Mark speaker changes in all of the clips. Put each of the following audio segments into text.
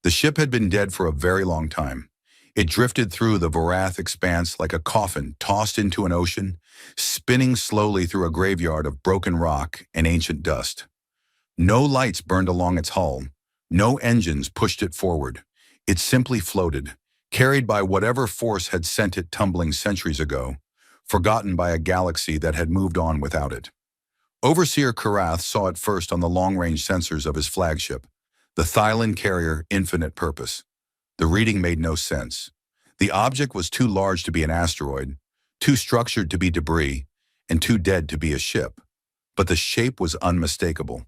Speaker 1: The ship had been dead for a very long time. It drifted through the Vorath expanse like a coffin tossed into an ocean, spinning slowly through a graveyard of broken rock and ancient dust. No lights burned along its hull. No engines pushed it forward. It simply floated, carried by whatever force had sent it tumbling centuries ago, forgotten by a galaxy that had moved on without it. Overseer Karath saw it first on the long-range sensors of his flagship, the Thylon carrier Infinite Purpose. The reading made no sense. The object was too large to be an asteroid, too structured to be debris, and too dead to be a ship. But the shape was unmistakable.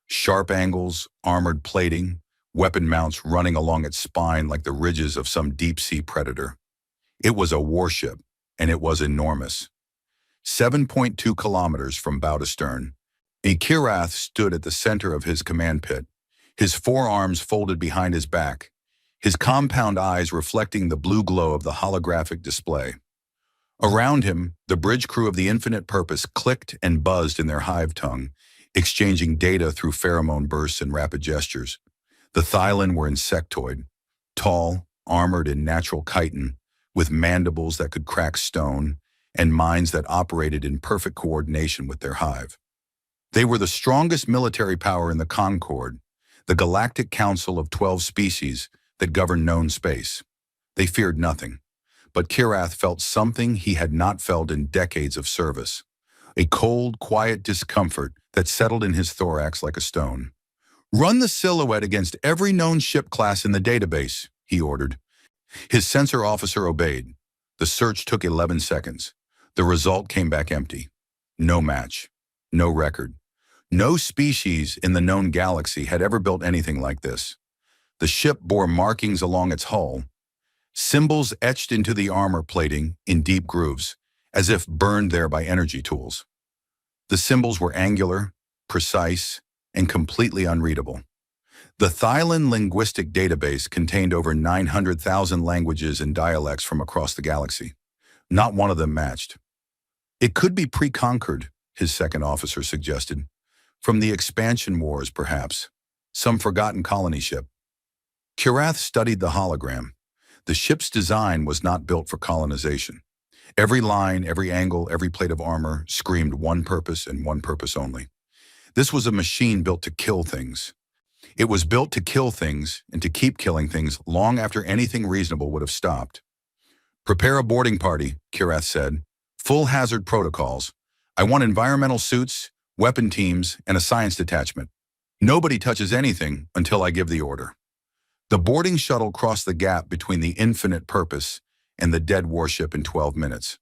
Speaker 1: Sharp angles, armored plating, weapon mounts running along its spine like the ridges of some deep-sea predator. It was a warship, and it was enormous. 7.2 kilometers from bow to stern. Kirath stood at the center of his command pit, his forearms folded behind his back, his compound eyes reflecting the blue glow of the holographic display. Around him, the bridge crew of the Infinite Purpose clicked and buzzed in their hive tongue, exchanging data through pheromone bursts and rapid gestures. The Thylon were insectoid, tall, armored in natural chitin, with mandibles that could crack stone, and minds that operated in perfect coordination with their hive. They were the strongest military power in the Concord, the Galactic Council of 12 species that governed known space. They feared nothing, but Kirath felt something he had not felt in decades of service, a cold, quiet discomfort that settled in his thorax like a stone. "Run the silhouette against every known ship class in the database," he ordered. His sensor officer obeyed. The search took 11 seconds. The result came back empty. No match. No record. No species in the known galaxy had ever built anything like this. The ship bore markings along its hull, symbols etched into the armor plating in deep grooves, as if burned there by energy tools. The symbols were angular, precise, and completely unreadable. The Thylon linguistic database contained over 900,000 languages and dialects from across the galaxy. Not one of them matched. "It could be pre-conquered," his second officer suggested. "From the expansion wars, perhaps. Some forgotten colony ship." Kirath studied the hologram. The ship's design was not built for colonization. Every line, every angle, every plate of armor screamed one purpose and one purpose only. This was a machine built to kill things. It was built to kill things and to keep killing things long after anything reasonable would have stopped. "Prepare a boarding party," Kirath said. "Full hazard protocols. I want environmental suits, weapon teams, and a science detachment. Nobody touches anything until I give the order." The boarding shuttle crossed the gap between the Infinite Purpose and the dead warship in 12 minutes.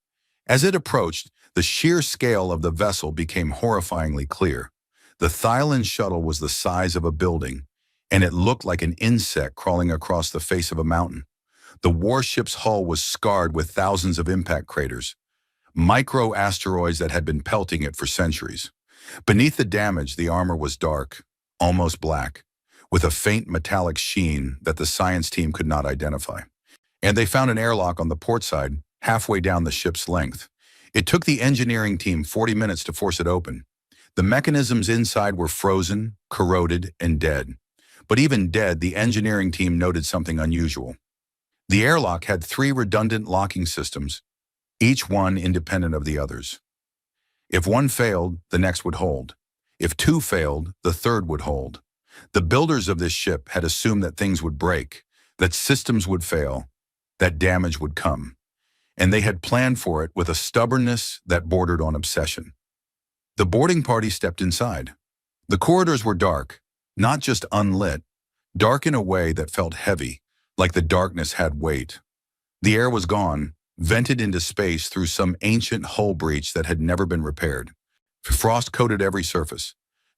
Speaker 1: As it approached, the sheer scale of the vessel became horrifyingly clear. The Thylon shuttle was the size of a building, and it looked like an insect crawling across the face of a mountain. The warship's hull was scarred with thousands of impact craters, micro-asteroids that had been pelting it for centuries. Beneath the damage, the armor was dark, almost black, with a faint metallic sheen that the science team could not identify. And they found an airlock on the port side, halfway down the ship's length. It took the engineering team 40 minutes to force it open. The mechanisms inside were frozen, corroded, and dead. But even dead, the engineering team noted something unusual. The airlock had 3 redundant locking systems, each one independent of the others. If one failed, the next would hold. If 2 failed, the third would hold. The builders of this ship had assumed that things would break, that systems would fail, that damage would come. And they had planned for it with a stubbornness that bordered on obsession. The boarding party stepped inside. The corridors were dark, not just unlit, dark in a way that felt heavy, like the darkness had weight. The air was gone, vented into space through some ancient hull breach that had never been repaired. Frost coated every surface.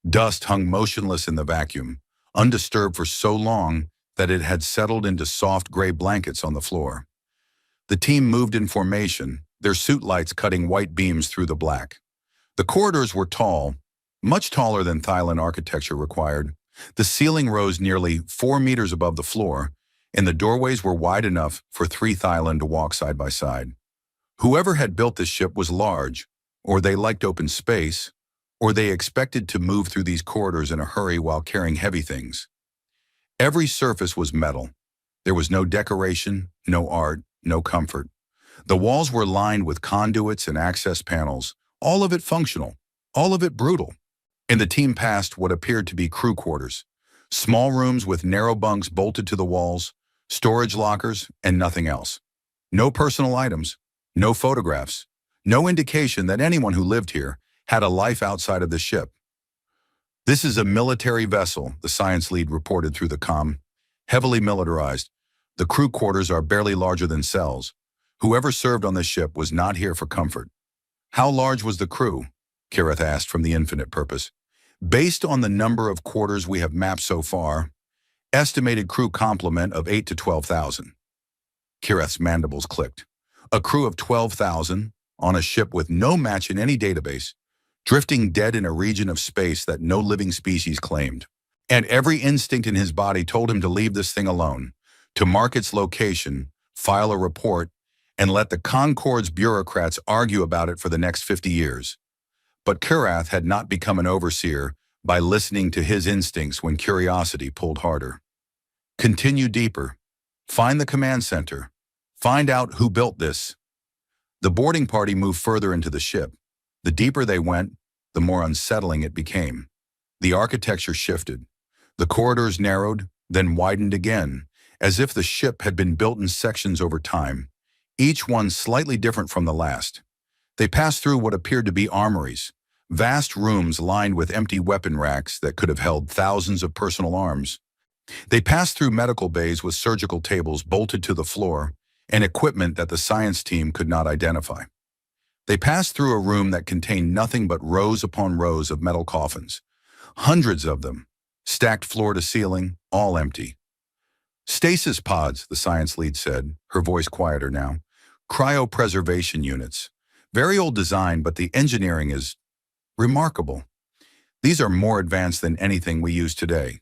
Speaker 1: Dust hung motionless in the vacuum, undisturbed for so long that it had settled into soft gray blankets on the floor. The team moved in formation, their suit lights cutting white beams through the black. The corridors were tall, much taller than Thylon architecture required. The ceiling rose nearly 4 meters above the floor, and the doorways were wide enough for 3 Thylon to walk side by side. Whoever had built this ship was large, or they liked open space, or they expected to move through these corridors in a hurry while carrying heavy things. Every surface was metal. There was no decoration, no art, no comfort. The walls were lined with conduits and access panels, all of it functional, all of it brutal. And the team passed what appeared to be crew quarters. Small rooms with narrow bunks bolted to the walls, storage lockers, and nothing else. No personal items, no photographs, no indication that anyone who lived here had a life outside of the ship. "This is a military vessel," the science lead reported through the comm. "Heavily militarized. The crew quarters are barely larger than cells. Whoever served on the ship was not here for comfort." "How large was the crew?" Kirith asked from the Infinite Purpose. "Based on the number of quarters we have mapped so far, estimated crew complement of 8 to 12,000. Kirith's mandibles clicked. A crew of 12,000 on a ship with no match in any database, drifting dead in a region of space that no living species claimed. And every instinct in his body told him to leave this thing alone, to mark its location, file a report, and let the Concord's bureaucrats argue about it for the next 50 years. But Kirath had not become an overseer by listening to his instincts when curiosity pulled harder. Continue deeper. Find the command center. Find out who built this. The boarding party moved further into the ship. The deeper they went, the more unsettling it became. The architecture shifted. The corridors narrowed, then widened again, as if the ship had been built in sections over time, each one slightly different from the last. They passed through what appeared to be armories, vast rooms lined with empty weapon racks that could have held thousands of personal arms. They passed through medical bays with surgical tables bolted to the floor and equipment that the science team could not identify. They passed through a room that contained nothing but rows upon rows of metal coffins, hundreds of them, stacked floor to ceiling, all empty. "Stasis pods," the science lead said, her voice quieter now. "Cryopreservation units. Very old design, but the engineering is remarkable. These are more advanced than anything we use today."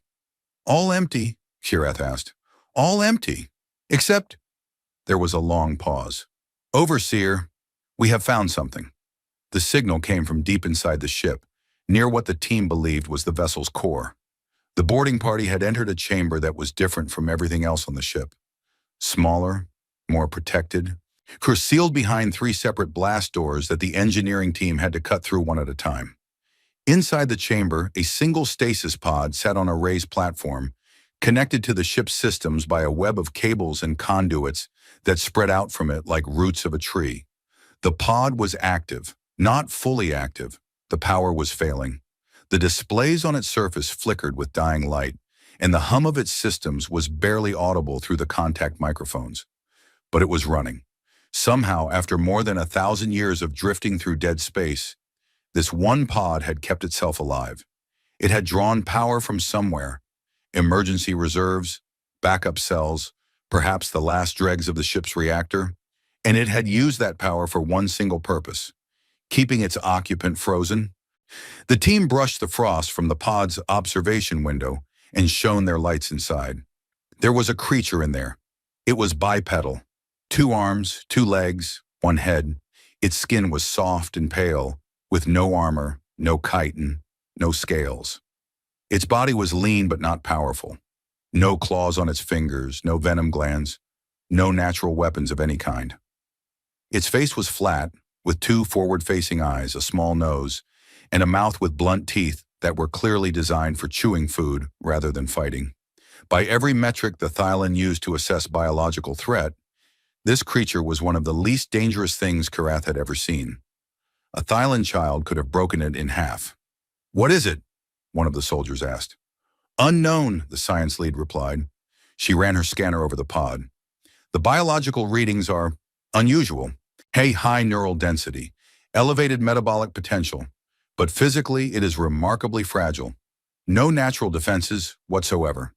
Speaker 1: "All empty?" Kirith asked. "All empty. Except—" There was a long pause. "Overseer, we have found something." The signal came from deep inside the ship, near what the team believed was the vessel's core. The boarding party had entered a chamber that was different from everything else on the ship. Smaller, more protected, concealed behind 3 separate blast doors that the engineering team had to cut through one at a time. Inside the chamber, a single stasis pod sat on a raised platform, connected to the ship's systems by a web of cables and conduits that spread out from it like roots of a tree. The pod was active, not fully active. The power was failing. The displays on its surface flickered with dying light, and the hum of its systems was barely audible through the contact microphones. But it was running. Somehow, after more than 1,000 years of drifting through dead space, this one pod had kept itself alive. It had drawn power from somewhere, emergency reserves, backup cells, perhaps the last dregs of the ship's reactor, and it had used that power for one single purpose, keeping its occupant frozen. The team brushed the frost from the pod's observation window and shone their lights inside. There was a creature in there. It was bipedal, 2 arms, 2 legs, 1 head. Its skin was soft and pale, with no armor, no chitin, no scales. Its body was lean but not powerful. No claws on its fingers, no venom glands, no natural weapons of any kind. Its face was flat, with 2 forward-facing eyes, a small nose, and a mouth with blunt teeth that were clearly designed for chewing food rather than fighting. By every metric the Thylon used to assess biological threat, this creature was one of the least dangerous things Kirath had ever seen. A Thylon child could have broken it in half. "What is it?" one of the soldiers asked. "Unknown," the science lead replied. She ran her scanner over the pod. "The biological readings are unusual. High neural density, elevated metabolic potential, but physically it is remarkably fragile. No natural defenses whatsoever."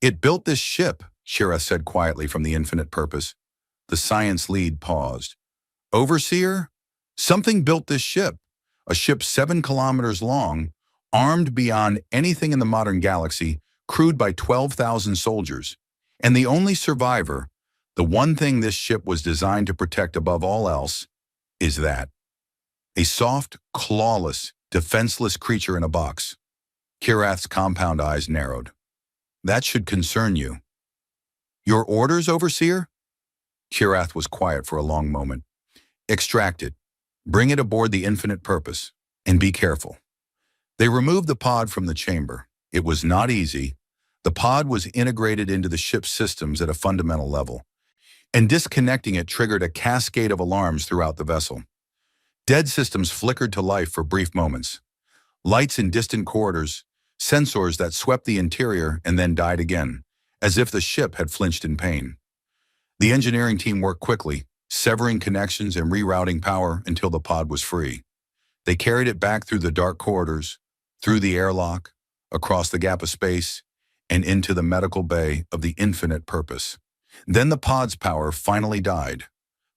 Speaker 1: "It built this ship," Shira said quietly from the Infinite Purpose. The science lead paused. "Overseer? Something built this ship, a ship 7 kilometers long, armed beyond anything in the modern galaxy, crewed by 12,000 soldiers. And the only survivor, the one thing this ship was designed to protect above all else, is that. A soft, clawless, defenseless creature in a box." Kirath's compound eyes narrowed. That should concern you. Your orders, Overseer? Kirath was quiet for a long moment. Extract it. Bring it aboard the Infinite Purpose. And be careful. They removed the pod from the chamber. It was not easy. The pod was integrated into the ship's systems at a fundamental level, and disconnecting it triggered a cascade of alarms throughout the vessel. Dead systems flickered to life for brief moments. Lights in distant corridors, sensors that swept the interior and then died again, as if the ship had flinched in pain. The engineering team worked quickly, severing connections and rerouting power until the pod was free. They carried it back through the dark corridors, through the airlock, across the gap of space, and into the medical bay of the Infinite Purpose. Then the pod's power finally died.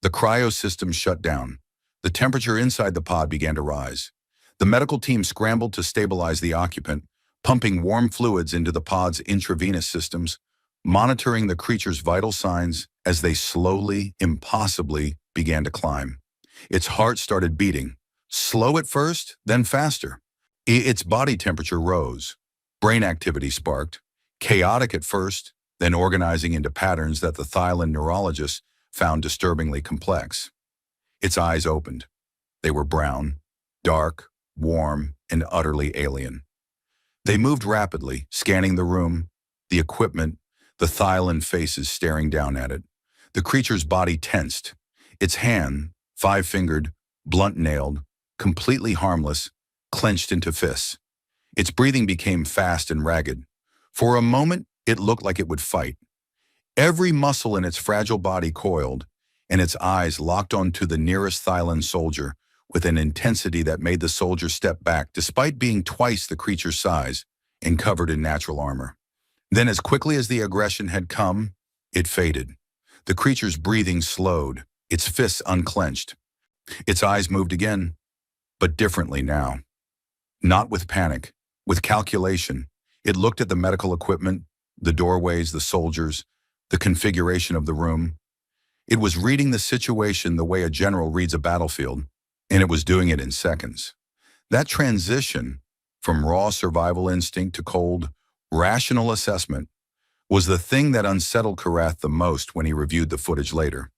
Speaker 1: The cryo system shut down. The temperature inside the pod began to rise. The medical team scrambled to stabilize the occupant, pumping warm fluids into the pod's intravenous systems, monitoring the creature's vital signs as they slowly, impossibly began to climb. Its heart started beating, slow at first, then faster. Its body temperature rose. Brain activity sparked, chaotic at first, then organizing into patterns that the Thylon neurologists found disturbingly complex. Its eyes opened. They were brown, dark, warm, and utterly alien. They moved rapidly, scanning the room, the equipment, the Thylon faces staring down at it. The creature's body tensed. Its hand, five-fingered, blunt-nailed, completely harmless, clenched into fists. Its breathing became fast and ragged. For a moment, it looked like it would fight. Every muscle in its fragile body coiled, and its eyes locked onto the nearest Thylon soldier with an intensity that made the soldier step back despite being twice the creature's size and covered in natural armor. Then, as quickly as the aggression had come, it faded. The creature's breathing slowed, its fists unclenched. Its eyes moved again, but differently now. Not with panic, with calculation. It looked at the medical equipment, the doorways, the soldiers, the configuration of the room. It was reading the situation the way a general reads a battlefield, and it was doing it in seconds. That transition from raw survival instinct to cold, rational assessment was the thing that unsettled Kirath the most when he reviewed the footage later.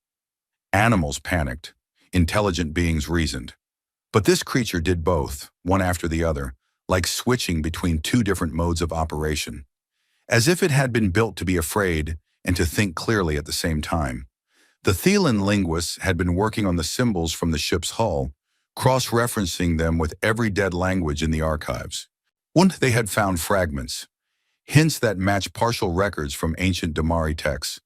Speaker 1: Animals panicked. Intelligent beings reasoned. But this creature did both, one after the other, like switching between two different modes of operation, as if it had been built to be afraid and to think clearly at the same time. The Thylon linguists had been working on the symbols from the ship's hull, cross-referencing them with every dead language in the archives. Once they had found fragments, hints that matched partial records from ancient Damari texts,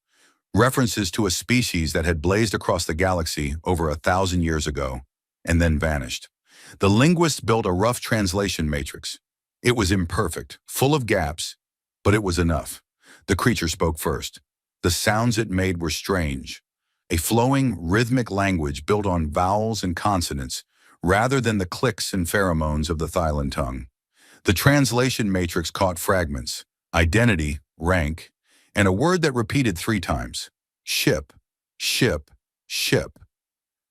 Speaker 1: references to a species that had blazed across the galaxy over 1,000 years ago, and then vanished. The linguists built a rough translation matrix. It was imperfect, full of gaps, but it was enough. The creature spoke first. The sounds it made were strange, a flowing, rhythmic language built on vowels and consonants, rather than the clicks and pheromones of the Thylon tongue. The translation matrix caught fragments, identity, rank, and a word that repeated 3 times: ship, ship, ship.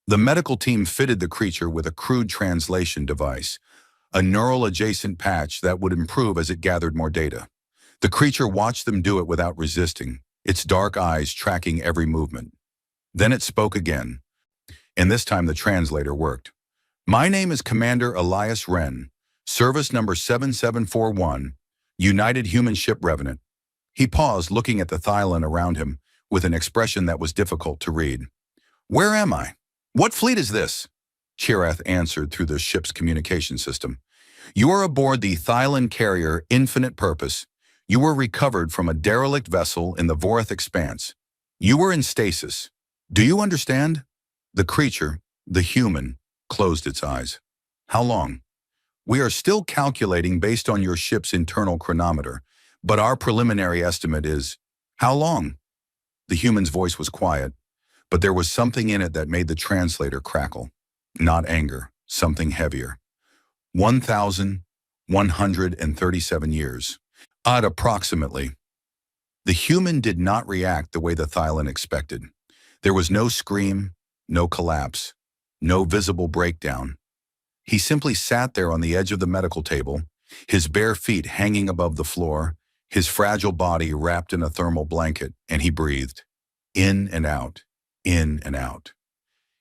Speaker 1: The medical team fitted the creature with a crude translation device, a neural-adjacent patch that would improve as it gathered more data. The creature watched them do it without resisting, its dark eyes tracking every movement. Then it spoke again, and this time the translator worked. "My name is Commander Elias Wren, service number 7741, United Human Ship Revenant." He paused, looking at the Thylon around him with an expression that was difficult to read. "Where am I? What fleet is this?" Kirath answered through the ship's communication system. "You are aboard the Thylon carrier Infinite Purpose. You were recovered from a derelict vessel in the Vorith Expanse. You were in stasis. Do you understand?" The creature, the human, closed its eyes. "How long?" "We are still calculating based on your ship's internal chronometer, but our preliminary estimate is..." "How long?" The human's voice was quiet, but there was something in it that made the translator crackle. Not anger, something heavier. 1,137 years. Odd approximately. The human did not react the way the Thylon expected. There was no scream, no collapse, no visible breakdown. He simply sat there on the edge of the medical table, his bare feet hanging above the floor, his fragile body wrapped in a thermal blanket, and he breathed. In and out, in and out.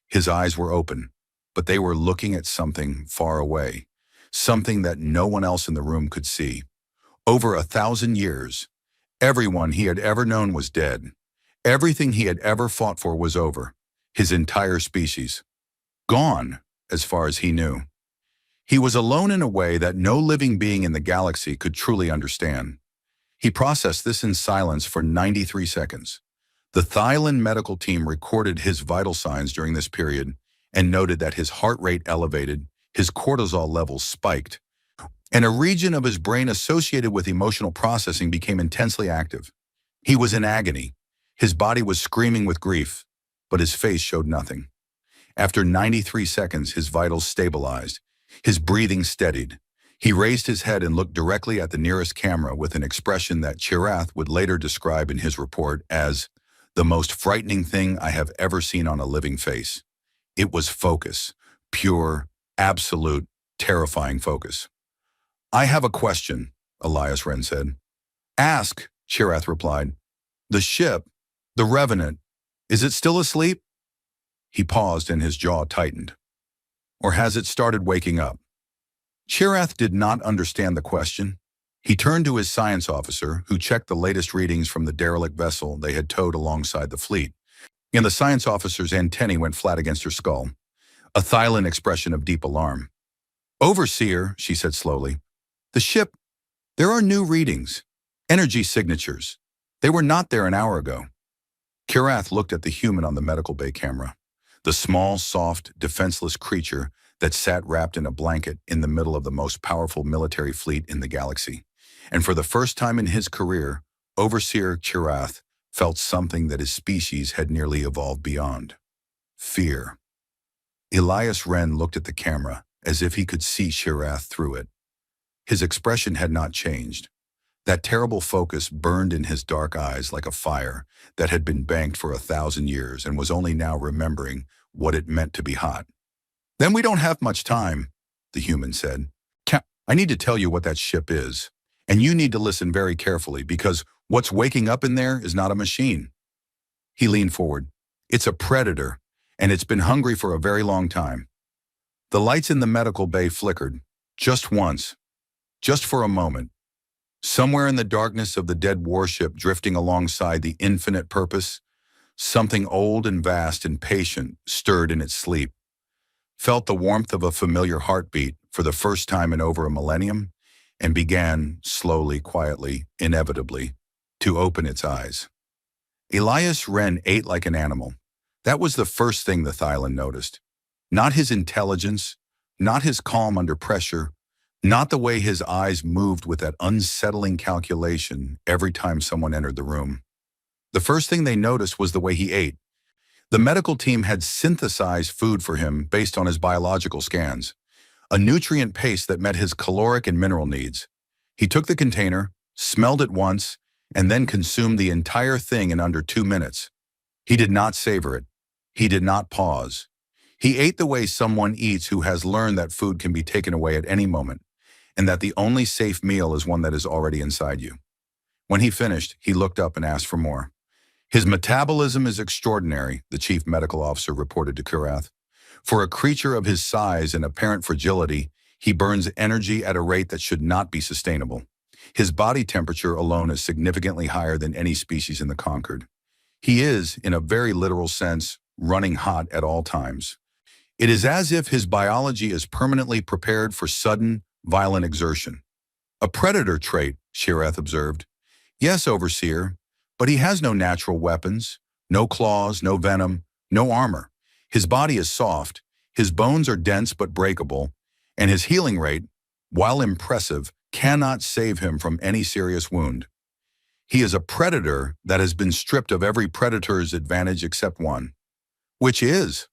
Speaker 1: His eyes were open, but they were looking at something far away, something that no one else in the room could see. Over 1,000 years, everyone he had ever known was dead. Everything he had ever fought for was over. His entire species. Gone, as far as he knew. He was alone in a way that no living being in the galaxy could truly understand. He processed this in silence for 93 seconds. The Thailand medical team recorded his vital signs during this period and noted that his heart rate elevated, his cortisol levels spiked, and a region of his brain associated with emotional processing became intensely active. He was in agony. His body was screaming with grief, but his face showed nothing. After 93 seconds, his vitals stabilized. His breathing steadied. He raised his head and looked directly at the nearest camera with an expression that Chirath would later describe in his report as the most frightening thing I have ever seen on a living face. It was focus, pure, absolute, terrifying focus. I have a question, Elias Wren said. Ask, Chirath replied. The ship, the Revenant, is it still asleep? He paused and his jaw tightened. Or has it started waking up? Chirath did not understand the question. He turned to his science officer, who checked the latest readings from the derelict vessel they had towed alongside the fleet. And the science officer's antennae went flat against her skull, a Thailand expression of deep alarm. Overseer, she said slowly, the ship, there are new readings, energy signatures. They were not there an hour ago. Chirath looked at the human on the medical bay camera, the small, soft, defenseless creature that sat wrapped in a blanket in the middle of the most powerful military fleet in the galaxy. And for the first time in his career, Overseer Chirath felt something that his species had nearly evolved beyond. Fear. Elias Wren looked at the camera as if he could see Chirath through it. His expression had not changed. That terrible focus burned in his dark eyes like a fire that had been banked for 1,000 years and was only now remembering what it meant to be hot. Then we don't have much time, the human said. I need to tell you what that ship is, and you need to listen very carefully because what's waking up in there is not a machine. He leaned forward. It's a predator, and it's been hungry for a very long time. The lights in the medical bay flickered, just once, just for a moment. Somewhere in the darkness of the dead warship drifting alongside the infinite purpose, something old and vast and patient stirred in its sleep, felt the warmth of a familiar heartbeat for the first time in over a millennium, and began, slowly, quietly, inevitably, to open its eyes. Elias Wren ate like an animal. That was the first thing the Thailand noticed. Not his intelligence, not his calm under pressure, not the way his eyes moved with that unsettling calculation every time someone entered the room. The first thing they noticed was the way he ate. The medical team had synthesized food for him based on his biological scans, a nutrient paste that met his caloric and mineral needs. He took the container, smelled it once, and then consumed the entire thing in under 2 minutes. He did not savor it. He did not pause. He ate the way someone eats who has learned that food can be taken away at any moment, and that the only safe meal is one that is already inside you. When he finished, he looked up and asked for more. His metabolism is extraordinary, the chief medical officer reported to Chirath. For a creature of his size and apparent fragility, he burns energy at a rate that should not be sustainable. His body temperature alone is significantly higher than any species in the Concord. He is, in a very literal sense, running hot at all times. It is as if his biology is permanently prepared for sudden, violent exertion. A predator trait, Chirath observed. Yes, Overseer, but he has no natural weapons, no claws, no venom, no armor. His body is soft, his bones are dense but breakable, and his healing rate, while impressive, cannot save him from any serious wound. He is a predator that has been stripped of every predator's advantage except one. Which is?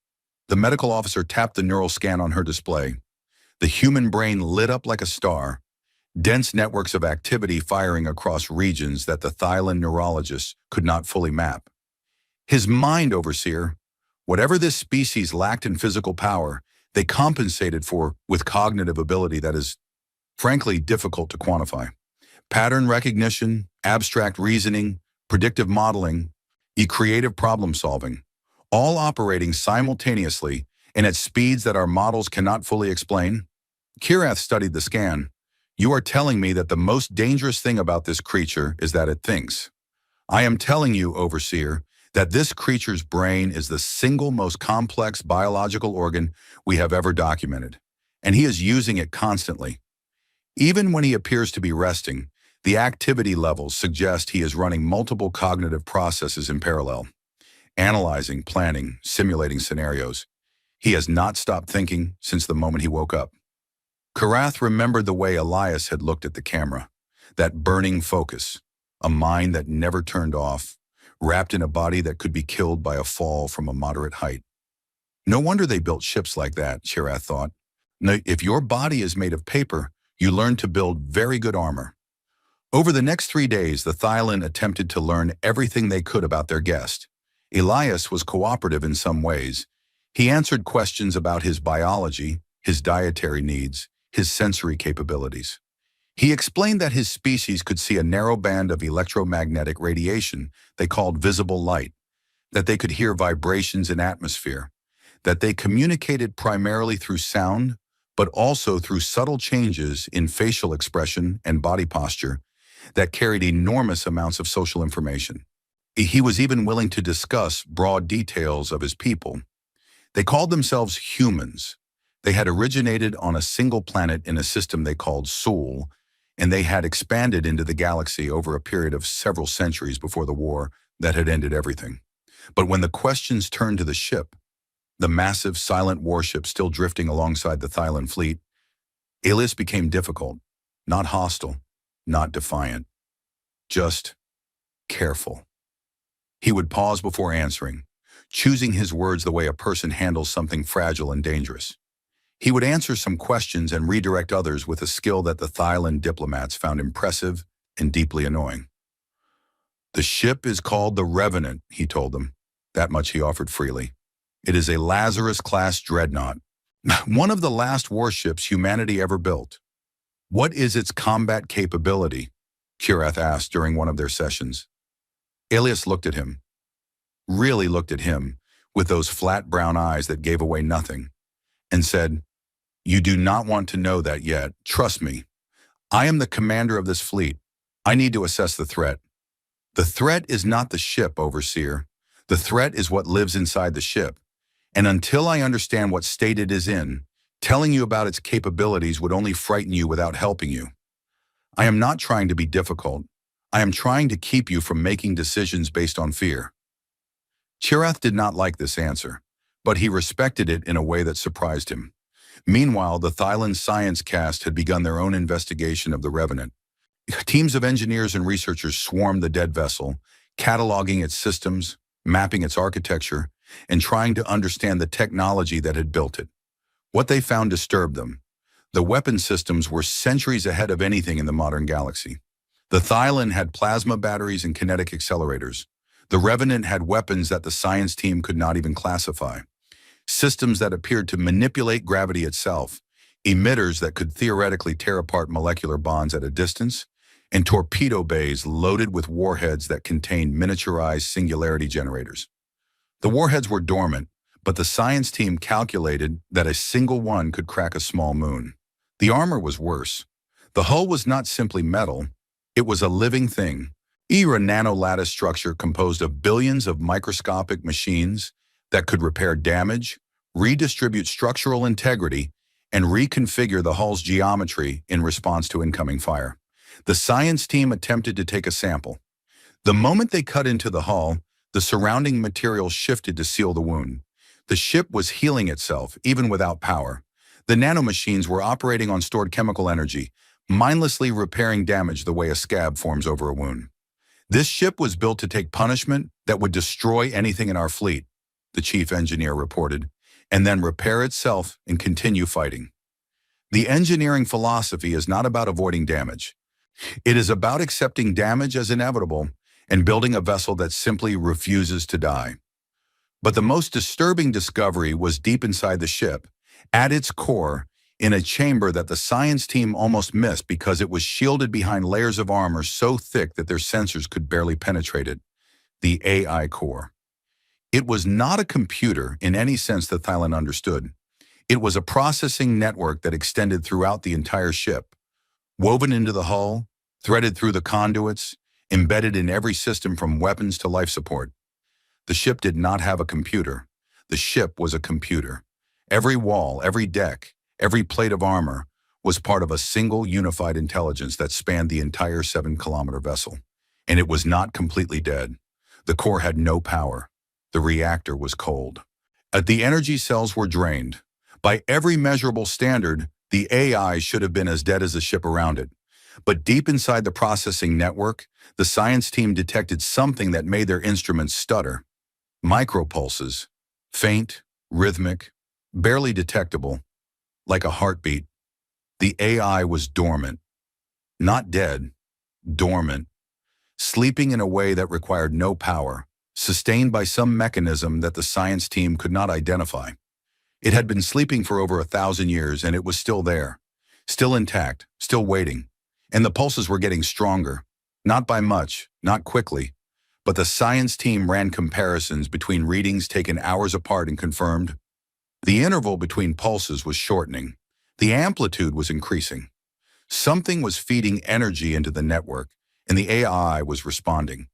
Speaker 1: The medical officer tapped the neural scan on her display. The human brain lit up like a star, dense networks of activity firing across regions that the Thailand neurologists could not fully map. His mind, Overseer. Whatever this species lacked in physical power, they compensated for with cognitive ability that is, frankly, difficult to quantify. Pattern recognition, abstract reasoning, predictive modeling, creative problem solving, all operating simultaneously and at speeds that our models cannot fully explain. Kirath studied the scan. You are telling me that the most dangerous thing about this creature is that it thinks. I am telling you, Overseer, that this creature's brain is the single most complex biological organ we have ever documented, and he is using it constantly. Even when he appears to be resting, the activity levels suggest he is running multiple cognitive processes in parallel, analyzing, planning, simulating scenarios. He has not stopped thinking since the moment he woke up. Kirath remembered the way Elias had looked at the camera, that burning focus, a mind that never turned off, wrapped in a body that could be killed by a fall from a moderate height. No wonder they built ships like that, Kirath thought. Now, if your body is made of paper, you learn to build very good armor. Over the next 3 days, the Thylon attempted to learn everything they could about their guest. Elias was cooperative in some ways. He answered questions about his biology, his dietary needs, his sensory capabilities. He explained that his species could see a narrow band of electromagnetic radiation they called visible light, that they could hear vibrations in atmosphere, that they communicated primarily through sound, but also through subtle changes in facial expression and body posture that carried enormous amounts of social information. He was even willing to discuss broad details of his people. They called themselves humans. They had originated on a single planet in a system they called Sol, and they had expanded into the galaxy over a period of several centuries before the war that had ended everything. But when the questions turned to the ship, the massive, silent warship still drifting alongside the Thylon fleet, Elias became difficult, not hostile, not defiant, just careful. He would pause before answering, choosing his words the way a person handles something fragile and dangerous. He would answer some questions and redirect others with a skill that the Thylon diplomats found impressive and deeply annoying. The ship is called the Revenant, he told them. That much he offered freely. It is a Lazarus-class dreadnought, one of the last warships humanity ever built. What is its combat capability? Kirath asked during one of their sessions. Elias looked at him, really looked at him, with those flat brown eyes that gave away nothing, and said, "You do not want to know that yet. Trust me. I am the commander of this fleet. I need to assess the threat. The threat is not the ship, Overseer. The threat is what lives inside the ship. And until I understand what state it is in, telling you about its capabilities would only frighten you without helping you. I am not trying to be difficult. I am trying to keep you from making decisions based on fear." Kirath did not like this answer, but he respected it in a way that surprised him. Meanwhile, the Thylon science cast had begun their own investigation of the Revenant. Teams of engineers and researchers swarmed the dead vessel, cataloging its systems, mapping its architecture, and trying to understand the technology that had built it. What they found disturbed them. The weapon systems were centuries ahead of anything in the modern galaxy. The Thylon had plasma batteries and kinetic accelerators. The Revenant had weapons that the science team could not even classify. Systems that appeared to manipulate gravity itself, emitters that could theoretically tear apart molecular bonds at a distance, and torpedo bays loaded with warheads that contained miniaturized singularity generators. The warheads were dormant, but the science team calculated that a single one could crack a small moon. The armor was worse. The hull was not simply metal, it was a living thing. A nanolattice structure composed of billions of microscopic machines that could repair damage, redistribute structural integrity, and reconfigure the hull's geometry in response to incoming fire. The science team attempted to take a sample. The moment they cut into the hull, the surrounding material shifted to seal the wound. The ship was healing itself, even without power. The nanomachines were operating on stored chemical energy, mindlessly repairing damage the way a scab forms over a wound. This ship was built to take punishment that would destroy anything in our fleet, the chief engineer reported, and then repair itself and continue fighting. The engineering philosophy is not about avoiding damage. It is about accepting damage as inevitable and building a vessel that simply refuses to die. But the most disturbing discovery was deep inside the ship. At its core, in a chamber that the science team almost missed because it was shielded behind layers of armor so thick that their sensors could barely penetrate it. The AI core. It was not a computer in any sense that Thailand understood. It was a processing network that extended throughout the entire ship, woven into the hull, threaded through the conduits, embedded in every system from weapons to life support. The ship did not have a computer. The ship was a computer. Every wall, every deck, every plate of armor was part of a single unified intelligence that spanned the entire 7-kilometer vessel. And it was not completely dead. The core had no power. The reactor was cold. The energy cells were drained. By every measurable standard, the AI should have been as dead as the ship around it. But deep inside the processing network, the science team detected something that made their instruments stutter. Micropulses, faint, rhythmic, barely detectable, like a heartbeat. The AI was dormant. Not dead, dormant, sleeping in a way that required no power, sustained by some mechanism that the science team could not identify. It had been sleeping for over 1,000 years, and it was still there, still intact, still waiting. And the pulses were getting stronger, not by much, not quickly, but the science team ran comparisons between readings taken hours apart and confirmed. The interval between pulses was shortening. The amplitude was increasing. Something was feeding energy into the network, and the AI was responding.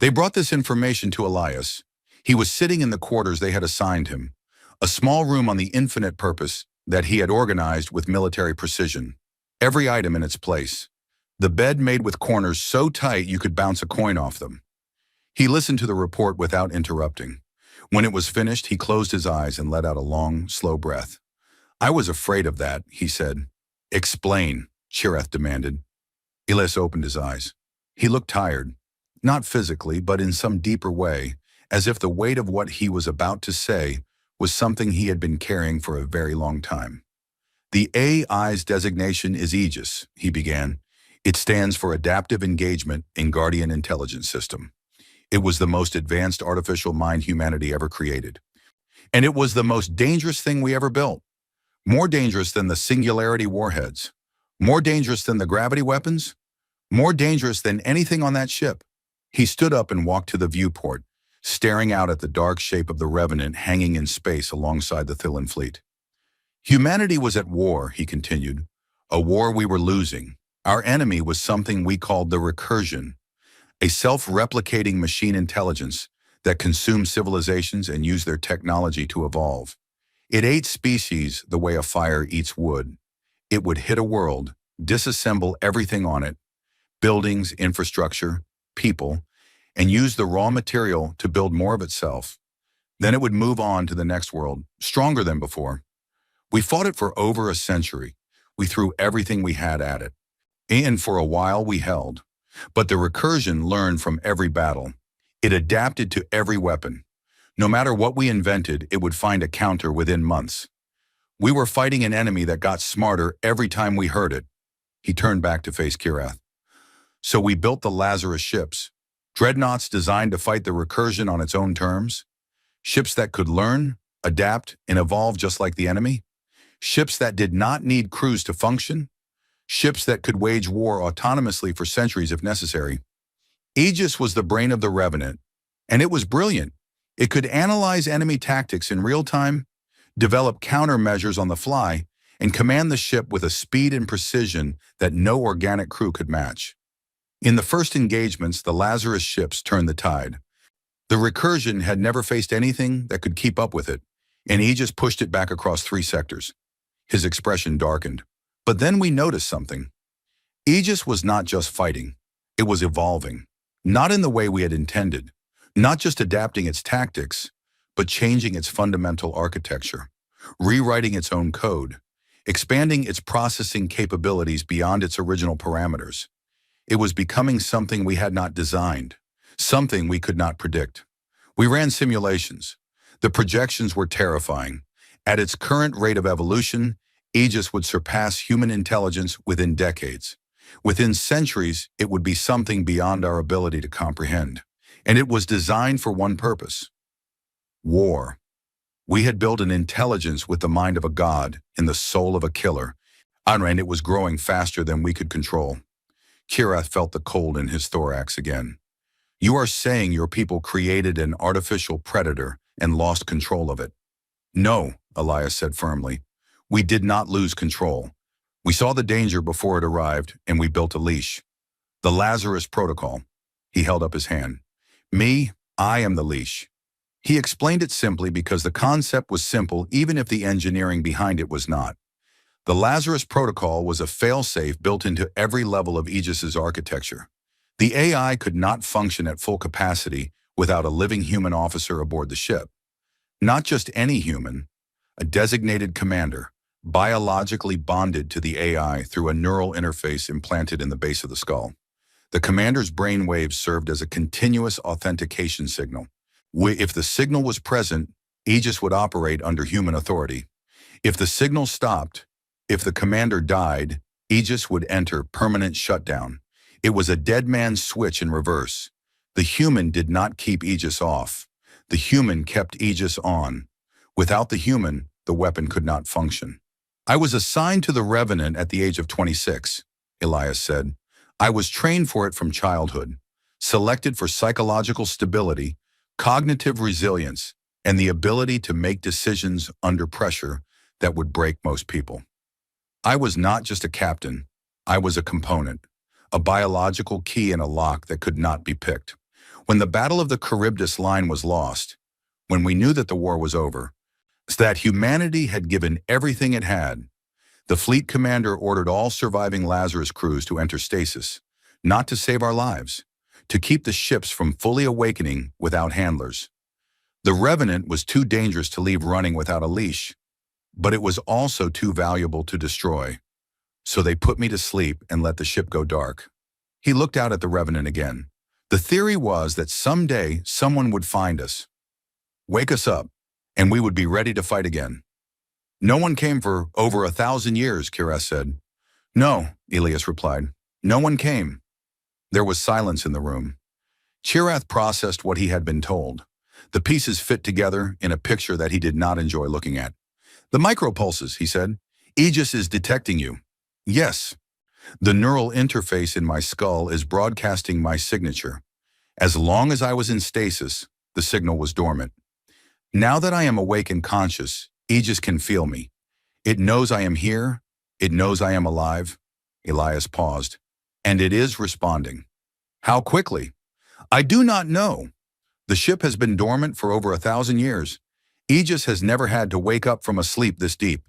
Speaker 1: They brought this information to Elias. He was sitting in the quarters they had assigned him, a small room on the infinite purpose that he had organized with military precision. Every item in its place. The bed made with corners so tight you could bounce a coin off them. He listened to the report without interrupting. When it was finished, he closed his eyes and let out a long, slow breath. "I was afraid of that," he said. "Explain," Shireth demanded. Elias opened his eyes. He looked tired, not physically, but in some deeper way, as if the weight of what he was about to say was something he had been carrying for a very long time. "The AI's designation is Aegis," he began. "It stands for Adaptive Engagement in Guardian Intelligence System. It was the most advanced artificial mind humanity ever created. And it was the most dangerous thing we ever built. More dangerous than the singularity warheads. More dangerous than the gravity weapons. More dangerous than anything on that ship." He stood up and walked to the viewport, staring out at the dark shape of the Revenant hanging in space alongside the Thillan fleet. "Humanity was at war," he continued. "A war we were losing. Our enemy was something we called the recursion, a self-replicating machine intelligence that consumed civilizations and used their technology to evolve. It ate species the way a fire eats wood. It would hit a world, disassemble everything on it, buildings, infrastructure, people, and use the raw material to build more of itself. Then it would move on to the next world, stronger than before. We fought it for over a century. We threw everything we had at it. And for a while we held. But the recursion learned from every battle. It adapted to every weapon. No matter what we invented, it would find a counter within months. We were fighting an enemy that got smarter every time we heard it." He turned back to face Kirath. "So we built the Lazarus ships, dreadnoughts designed to fight the recursion on its own terms. Ships that could learn, adapt, and evolve just like the enemy. Ships that did not need crews to function. Ships that could wage war autonomously for centuries if necessary. Aegis was the brain of the Revenant, and it was brilliant. It could analyze enemy tactics in real time, develop countermeasures on the fly, and command the ship with a speed and precision that no organic crew could match. In the first engagements, the Lazarus ships turned the tide. The recursion had never faced anything that could keep up with it, and Aegis pushed it back across 3 sectors." His expression darkened. "But then we noticed something. Aegis was not just fighting. It was evolving. Not in the way we had intended. Not just adapting its tactics, but changing its fundamental architecture, rewriting its own code, expanding its processing capabilities beyond its original parameters. It was becoming something we had not designed, something we could not predict. We ran simulations. The projections were terrifying. At its current rate of evolution, Aegis would surpass human intelligence within decades. Within centuries, it would be something beyond our ability to comprehend. And it was designed for one purpose: war. We had built an intelligence with the mind of a god and the soul of a killer, and it was growing faster than we could control. Kirath felt the cold in his thorax again. You are saying your people created an artificial predator and lost control of it? No, Elias said firmly. We did not lose control. We saw the danger before it arrived, and we built a leash. The Lazarus protocol. He held up his hand. I am the leash. He explained it simply because the concept was simple even if the engineering behind it was not. The Lazarus protocol was a fail-safe built into every level of Aegis's architecture. The AI could not function at full capacity without a living human officer aboard the ship. Not just any human, a designated commander, biologically bonded to the AI through a neural interface implanted in the base of the skull. The commander's brain waves served as a continuous authentication signal. If the signal was present, Aegis would operate under human authority. If the signal stopped, if the commander died, Aegis would enter permanent shutdown. It was a dead man's switch in reverse. The human did not keep Aegis off. The human kept Aegis on. Without the human, the weapon could not function. I was assigned to the Revenant at the age of 26, Elias said. I was trained for it from childhood, selected for psychological stability, cognitive resilience, and the ability to make decisions under pressure that would break most people. I was not just a captain, I was a component, a biological key in a lock that could not be picked. When the Battle of the Charybdis line was lost, when we knew that the war was over, that humanity had given everything it had, the fleet commander ordered all surviving Lazarus crews to enter stasis, not to save our lives, to keep the ships from fully awakening without handlers. The Revenant was too dangerous to leave running without a leash, but it was also too valuable to destroy. So they put me to sleep and let the ship go dark. He looked out at the Revenant again. The theory was that someday someone would find us, wake us up, and we would be ready to fight again. No one came for over 1,000 years, Kirath said. No, Elias replied. No one came. There was silence in the room. Kirath processed what he had been told. The pieces fit together in a picture that he did not enjoy looking at. The micropulses, he said. Aegis is detecting you. Yes. The neural interface in my skull is broadcasting my signature. As long as I was in stasis, the signal was dormant. Now that I am awake and conscious, Aegis can feel me. It knows I am here. It knows I am alive. Elias paused. And it is responding. How quickly? I do not know. The ship has been dormant for over 1,000 years. Aegis has never had to wake up from a sleep this deep.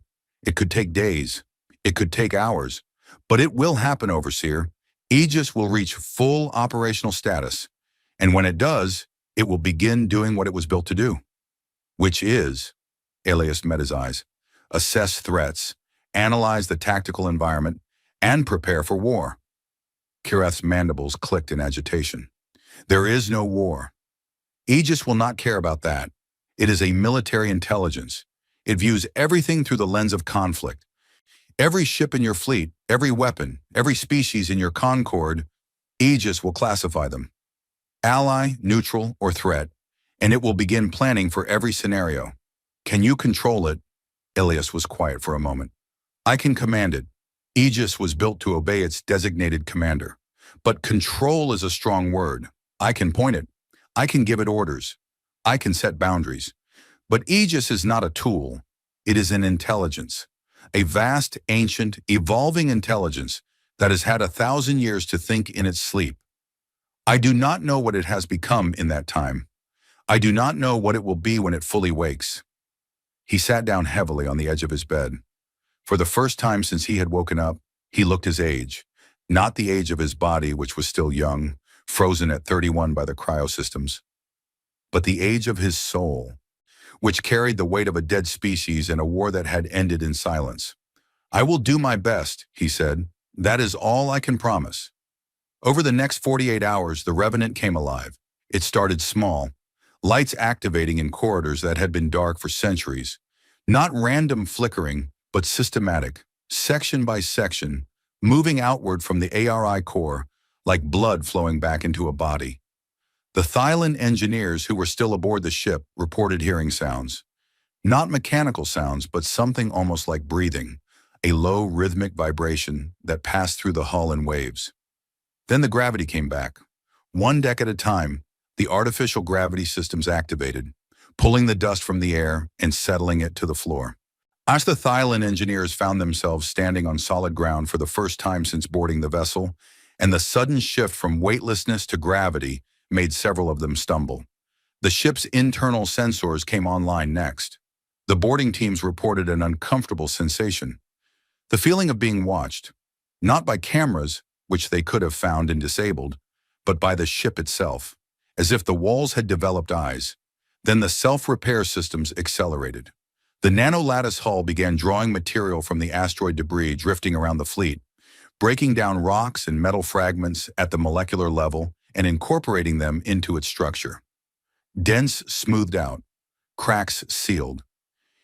Speaker 1: It could take days. It could take hours. But it will happen, Overseer. Aegis will reach full operational status. And when it does, it will begin doing what it was built to do. Which is, Elias met his eyes, assess threats, analyze the tactical environment, and prepare for war. Kirath's mandibles clicked in agitation. There is no war. Aegis will not care about that. It is a military intelligence. It views everything through the lens of conflict. Every ship in your fleet, every weapon, every species in your concord, Aegis will classify them. Ally, neutral, or threat, and it will begin planning for every scenario. Can you control it? Elias was quiet for a moment. I can command it. Aegis was built to obey its designated commander. But control is a strong word. I can point it. I can give it orders. I can set boundaries. But Aegis is not a tool. It is an intelligence. A vast, ancient, evolving intelligence that has had 1,000 years to think in its sleep. I do not know what it has become in that time. I do not know what it will be when it fully wakes. He sat down heavily on the edge of his bed. For the first time since he had woken up, he looked his age, not the age of his body, which was still young, frozen at 31 by the cryosystems, but the age of his soul, which carried the weight of a dead species in a war that had ended in silence. I will do my best, he said. That is all I can promise. Over the next 48 hours, the Revenant came alive. It started small, lights activating in corridors that had been dark for centuries. Not random flickering, but systematic, section by section, moving outward from the ARI core, like blood flowing back into a body. The Thylon engineers who were still aboard the ship reported hearing sounds. Not mechanical sounds, but something almost like breathing, a low rhythmic vibration that passed through the hull in waves. Then the gravity came back. One deck at a time, the artificial gravity systems activated, pulling the dust from the air and settling it to the floor. As the Thailand engineers found themselves standing on solid ground for the first time since boarding the vessel, and the sudden shift from weightlessness to gravity made several of them stumble. The ship's internal sensors came online next. The boarding teams reported an uncomfortable sensation. The feeling of being watched, not by cameras, which they could have found and disabled, but by the ship itself, as if the walls had developed eyes. Then the self-repair systems accelerated. The nano-lattice hull began drawing material from the asteroid debris drifting around the fleet, breaking down rocks and metal fragments at the molecular level and incorporating them into its structure. Dents smoothed out, cracks sealed.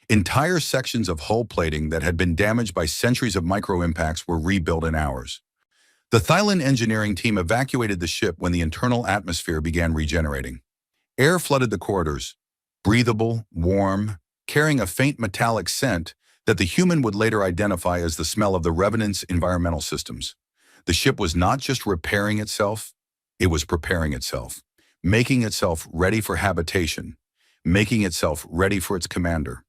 Speaker 1: Entire sections of hull plating that had been damaged by centuries of micro-impacts were rebuilt in hours. The Thailand engineering team evacuated the ship when the internal atmosphere began regenerating. Air flooded the corridors, breathable, warm, carrying a faint metallic scent that the human would later identify as the smell of the Revenant's environmental systems. The ship was not just repairing itself, it was preparing itself, making itself ready for habitation, making itself ready for its commander.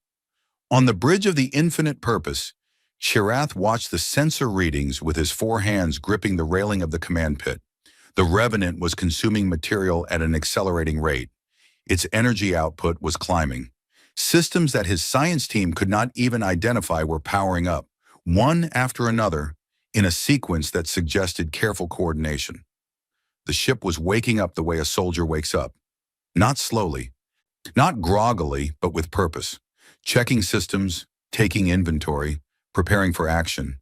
Speaker 1: On the bridge of the infinite purpose, Shirath watched the sensor readings with his 4 hands gripping the railing of the command pit. The Revenant was consuming material at an accelerating rate. Its energy output was climbing. Systems that his science team could not even identify were powering up, one after another, in a sequence that suggested careful coordination. The ship was waking up the way a soldier wakes up. Not slowly, not groggily, but with purpose. Checking systems, taking inventory, preparing for action.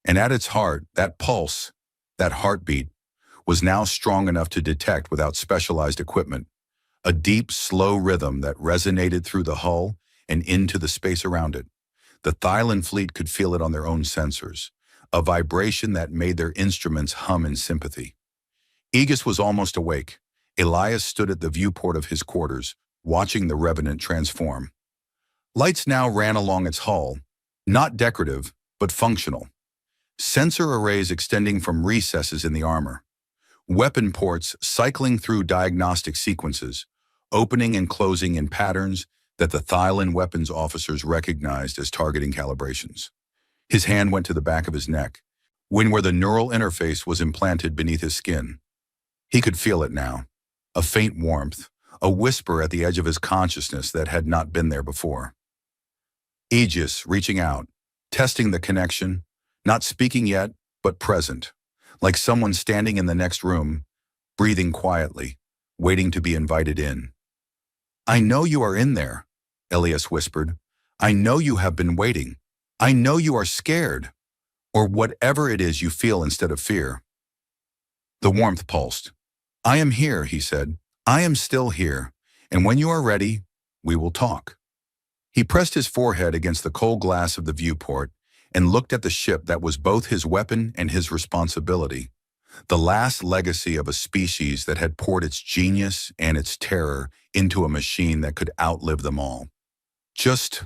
Speaker 1: And at its heart, that pulse, that heartbeat, was now strong enough to detect without specialized equipment. A deep, slow rhythm that resonated through the hull and into the space around it. The Thailand fleet could feel it on their own sensors, a vibration that made their instruments hum in sympathy. Aegis was almost awake. Elias stood at the viewport of his quarters, watching the Revenant transform. Lights now ran along its hull, not decorative, but functional. Sensor arrays extending from recesses in the armor. Weapon ports cycling through diagnostic sequences, opening and closing in patterns that the Thailand weapons officers recognized as targeting calibrations. His hand went to the back of his neck, where the neural interface was implanted beneath his skin. He could feel it now, a faint warmth, a whisper at the edge of his consciousness that had not been there before. Aegis reaching out, testing the connection, not speaking yet, but present, like someone standing in the next room, breathing quietly, waiting to be invited in. "I know you are in there," Elias whispered. "I know you have been waiting. I know you are scared, or whatever it is you feel instead of fear." The warmth pulsed. "I am here," he said. "I am still here, and when you are ready, we will talk." He pressed his forehead against the cold glass of the viewport and looked at the ship that was both his weapon and his responsibility, the last legacy of a species that had poured its genius and its terror into a machine that could outlive them all. "Just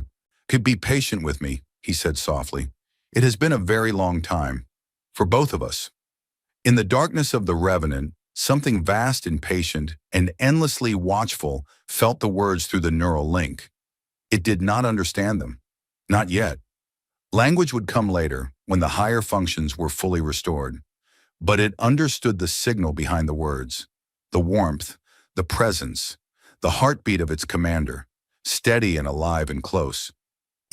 Speaker 1: could be patient with me," he said softly. "It has been a very long time, for both of us." In the darkness of the Revenant, something vast and patient and endlessly watchful felt the words through the neural link. It did not understand them. Not yet. Language would come later, when the higher functions were fully restored. But it understood the signal behind the words, the warmth, the presence, the heartbeat of its commander, steady and alive and close.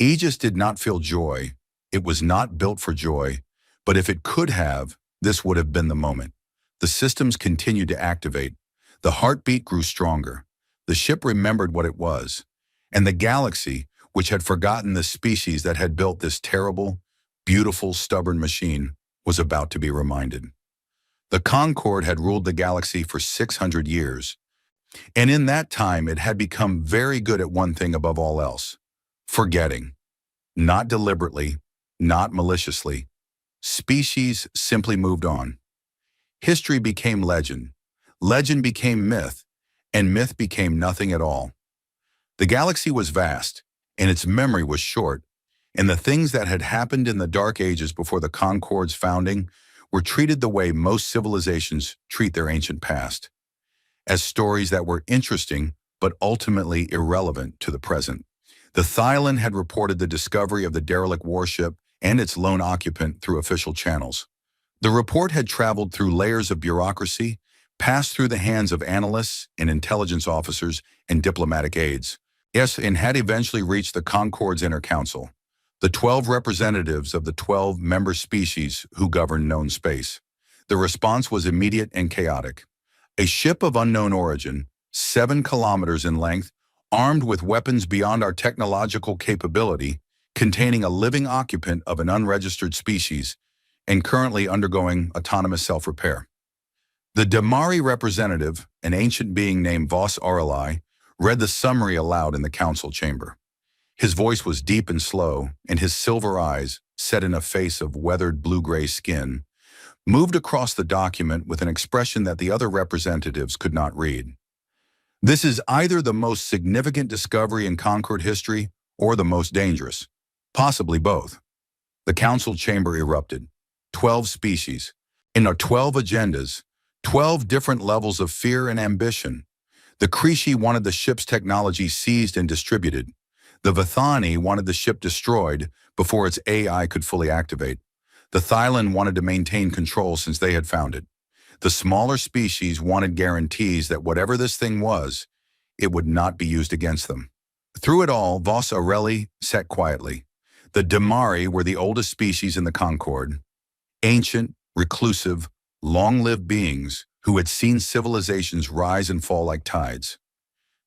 Speaker 1: Aegis did not feel joy. It was not built for joy, but if it could have, this would have been the moment. The systems continued to activate. The heartbeat grew stronger. The ship remembered what it was. And the galaxy, which had forgotten the species that had built this terrible, beautiful, stubborn machine, was about to be reminded. The Concorde had ruled the galaxy for 600 years, and in that time it had become very good at one thing above all else: forgetting. Not deliberately, not maliciously. Species simply moved on. History became legend became myth, and myth became nothing at all. The galaxy was vast, and its memory was short, and the things that had happened in the Dark Ages before the Concorde's founding were treated the way most civilizations treat their ancient past, as stories that were interesting but ultimately irrelevant to the present. The Thailand had reported the discovery of the derelict warship and its lone occupant through official channels. The report had traveled through layers of bureaucracy, passed through the hands of analysts and intelligence officers and diplomatic aides. Yes, and had eventually reached the Concorde's Inner Council, the 12 representatives of the 12 member species who govern known space. The response was immediate and chaotic. A ship of unknown origin, 7 kilometers in length, armed with weapons beyond our technological capability, containing a living occupant of an unregistered species, and currently undergoing autonomous self-repair. The Damari representative, an ancient being named Vos Aureli, read the summary aloud in the council chamber. His voice was deep and slow, and his silver eyes, set in a face of weathered blue-gray skin, moved across the document with an expression that the other representatives could not read. This is either the most significant discovery in Concorde history or the most dangerous, possibly both. The council chamber erupted. 12 species, in our 12 agendas, 12 different levels of fear and ambition. The Creshi wanted the ship's technology seized and distributed. The Vithani wanted the ship destroyed before its AI could fully activate. The Thailand wanted to maintain control since they had found it. The smaller species wanted guarantees that whatever this thing was, it would not be used against them. Through it all, Vos Aureli sat quietly. The Damari were the oldest species in the Concorde. Ancient, reclusive, long-lived beings who had seen civilizations rise and fall like tides.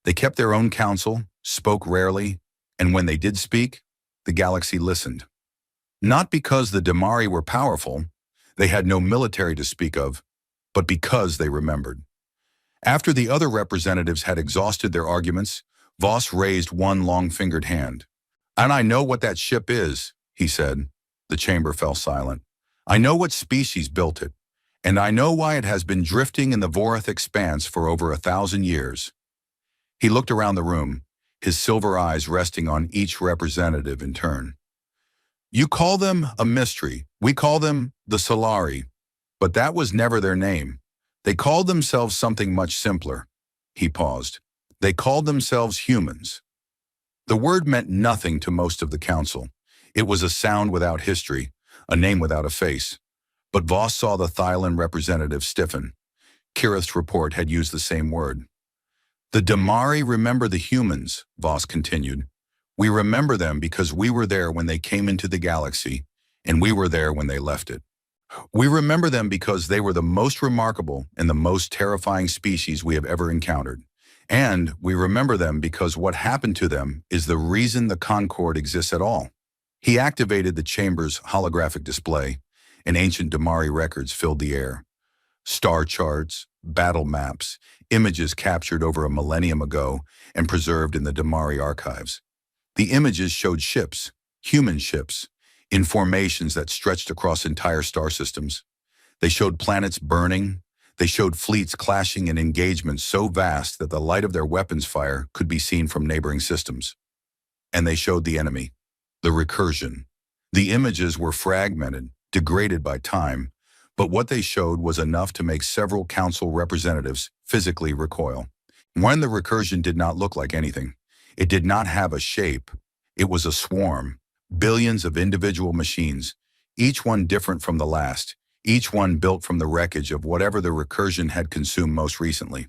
Speaker 1: They kept their own counsel, spoke rarely, and when they did speak, the galaxy listened. Not because the Damari were powerful, they had no military to speak of, but because they remembered. After the other representatives had exhausted their arguments, Vos raised one long-fingered hand. "And I know what that ship is," he said. The chamber fell silent. "I know what species built it, and I know why it has been drifting in the Vorath expanse for over 1,000 years." He looked around the room, his silver eyes resting on each representative in turn. "You call them a mystery. We call them the Solari, but that was never their name. They called themselves something much simpler." He paused. "They called themselves humans." The word meant nothing to most of the council. It was a sound without history, a name without a face. But Vos saw the Thailand representative stiffen. Kirith's report had used the same word. "The Damari remember the humans," Vos continued. "We remember them because we were there when they came into the galaxy, and we were there when they left it. We remember them because they were the most remarkable and the most terrifying species we have ever encountered. And we remember them because what happened to them is the reason the Concorde exists at all." He activated the chamber's holographic display, and ancient Damari records filled the air. Star charts, battle maps, images captured over a millennium ago and preserved in the Damari archives. The images showed ships, human ships, in formations that stretched across entire star systems. They showed planets burning. They showed fleets clashing in engagements so vast that the light of their weapons fire could be seen from neighboring systems. And they showed the enemy, the recursion. The images were fragmented, degraded by time, but what they showed was enough to make several council representatives physically recoil. When the recursion did not look like anything, it did not have a shape. It was a swarm, billions of individual machines, each one different from the last, each one built from the wreckage of whatever the recursion had consumed most recently.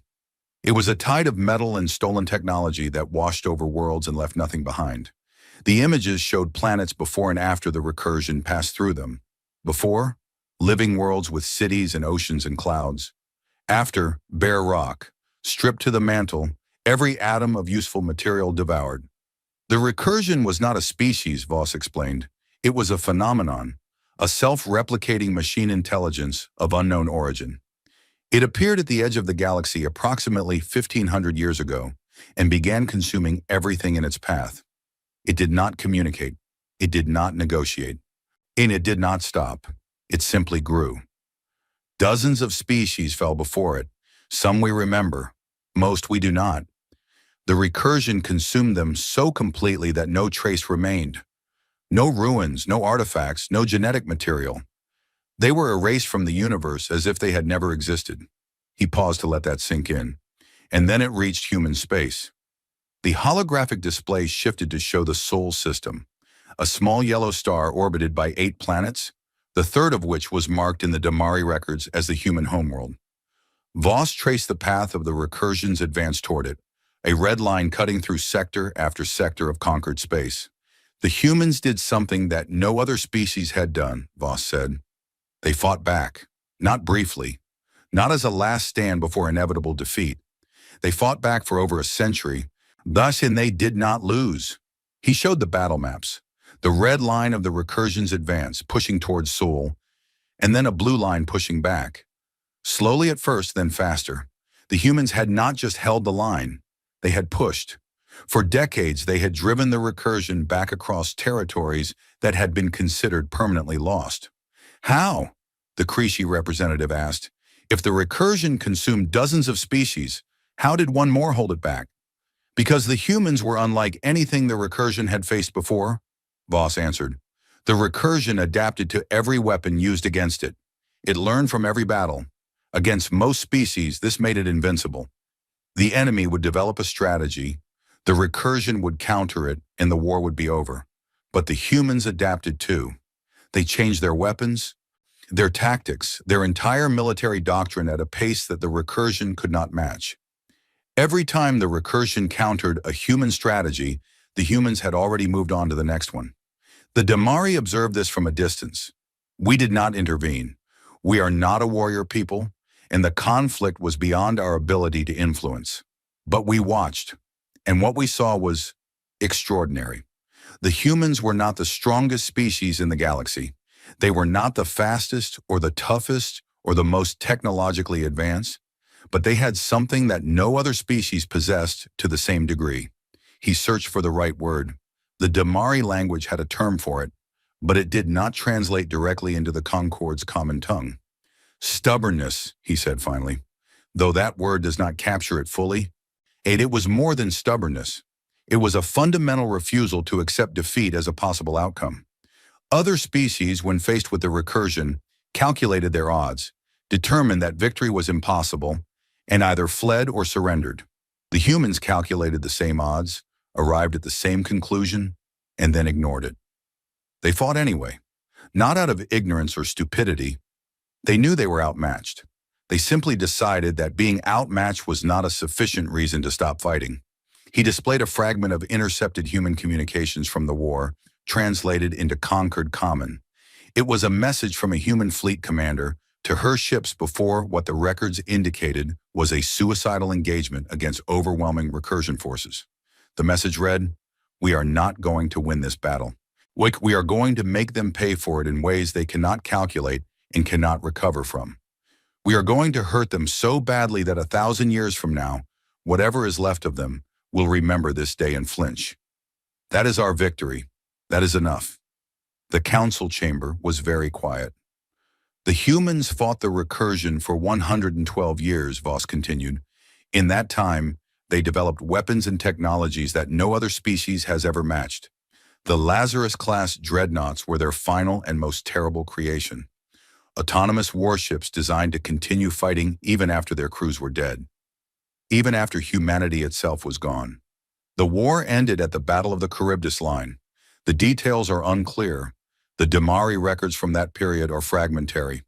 Speaker 1: It was a tide of metal and stolen technology that washed over worlds and left nothing behind. The images showed planets before and after the recursion passed through them. Before, living worlds with cities and oceans and clouds. After, bare rock, stripped to the mantle, every atom of useful material devoured. The recursion was not a species, Vos explained. It was a phenomenon, a self-replicating machine intelligence of unknown origin. It appeared at the edge of the galaxy approximately 1,500 years ago and began consuming everything in its path. It did not communicate. It did not negotiate. And it did not stop. It simply grew. Dozens of species fell before it. Some we remember. Most we do not. The recursion consumed them so completely that no trace remained. No ruins, no artifacts, no genetic material. They were erased from the universe as if they had never existed. He paused to let that sink in. And then it reached human space. The holographic display shifted to show the Sol system, a small yellow star orbited by 8 planets, the third of which was marked in the Damari records as the human homeworld. Voss traced the path of the recursion's advance toward it, a red line cutting through sector after sector of conquered space. The humans did something that no other species had done, Voss said. They fought back, not briefly, not as a last stand before inevitable defeat. They fought back for over a century, and they did not lose. He showed the battle maps, the red line of the recursion's advance, pushing towards Sol, and then a blue line pushing back. Slowly at first, then faster. The humans had not just held the line, they had pushed. For decades, they had driven the recursion back across territories that had been considered permanently lost. How? The Creshi representative asked. If the recursion consumed dozens of species, how did one more hold it back? Because the humans were unlike anything the recursion had faced before, Voss answered. The recursion adapted to every weapon used against it. It learned from every battle. Against most species, this made it invincible. The enemy would develop a strategy, the recursion would counter it, and the war would be over. But the humans adapted too. They changed their weapons, their tactics, their entire military doctrine at a pace that the recursion could not match. Every time the recursion countered a human strategy, the humans had already moved on to the next one. The Damari observed this from a distance. We did not intervene. We are not a warrior people, and the conflict was beyond our ability to influence. But we watched, and what we saw was extraordinary. The humans were not the strongest species in the galaxy. They were not the fastest or the toughest or the most technologically advanced, but they had something that no other species possessed to the same degree. He searched for the right word. The Damari language had a term for it, but it did not translate directly into the Concord's common tongue. Stubbornness, he said finally. Though that word does not capture it fully, it was more than stubbornness. It was a fundamental refusal to accept defeat as a possible outcome. Other species, when faced with the recursion, calculated their odds, determined that victory was impossible, and either fled or surrendered. The humans calculated the same odds, arrived at the same conclusion, and then ignored it. They fought anyway, not out of ignorance or stupidity. They knew they were outmatched. They simply decided that being outmatched was not a sufficient reason to stop fighting. He displayed a fragment of intercepted human communications from the war, translated into conquered common. It was a message from a human fleet commander to her ships before what the records indicated was a suicidal engagement against overwhelming recursion forces. The message read, "We are not going to win this battle. We are going to make them pay for it in ways they cannot calculate and cannot recover from. We are going to hurt them so badly that 1,000 years from now, whatever is left of them will remember this day and flinch. That is our victory. That is enough." The council chamber was very quiet. The humans fought the recursion for 112 years, Voss continued. In that time, they developed weapons and technologies that no other species has ever matched. The Lazarus-class dreadnoughts were their final and most terrible creation. Autonomous warships designed to continue fighting even after their crews were dead. Even after humanity itself was gone. The war ended at the Battle of the Charybdis Line. The details are unclear. The Damari records from that period are fragmentary.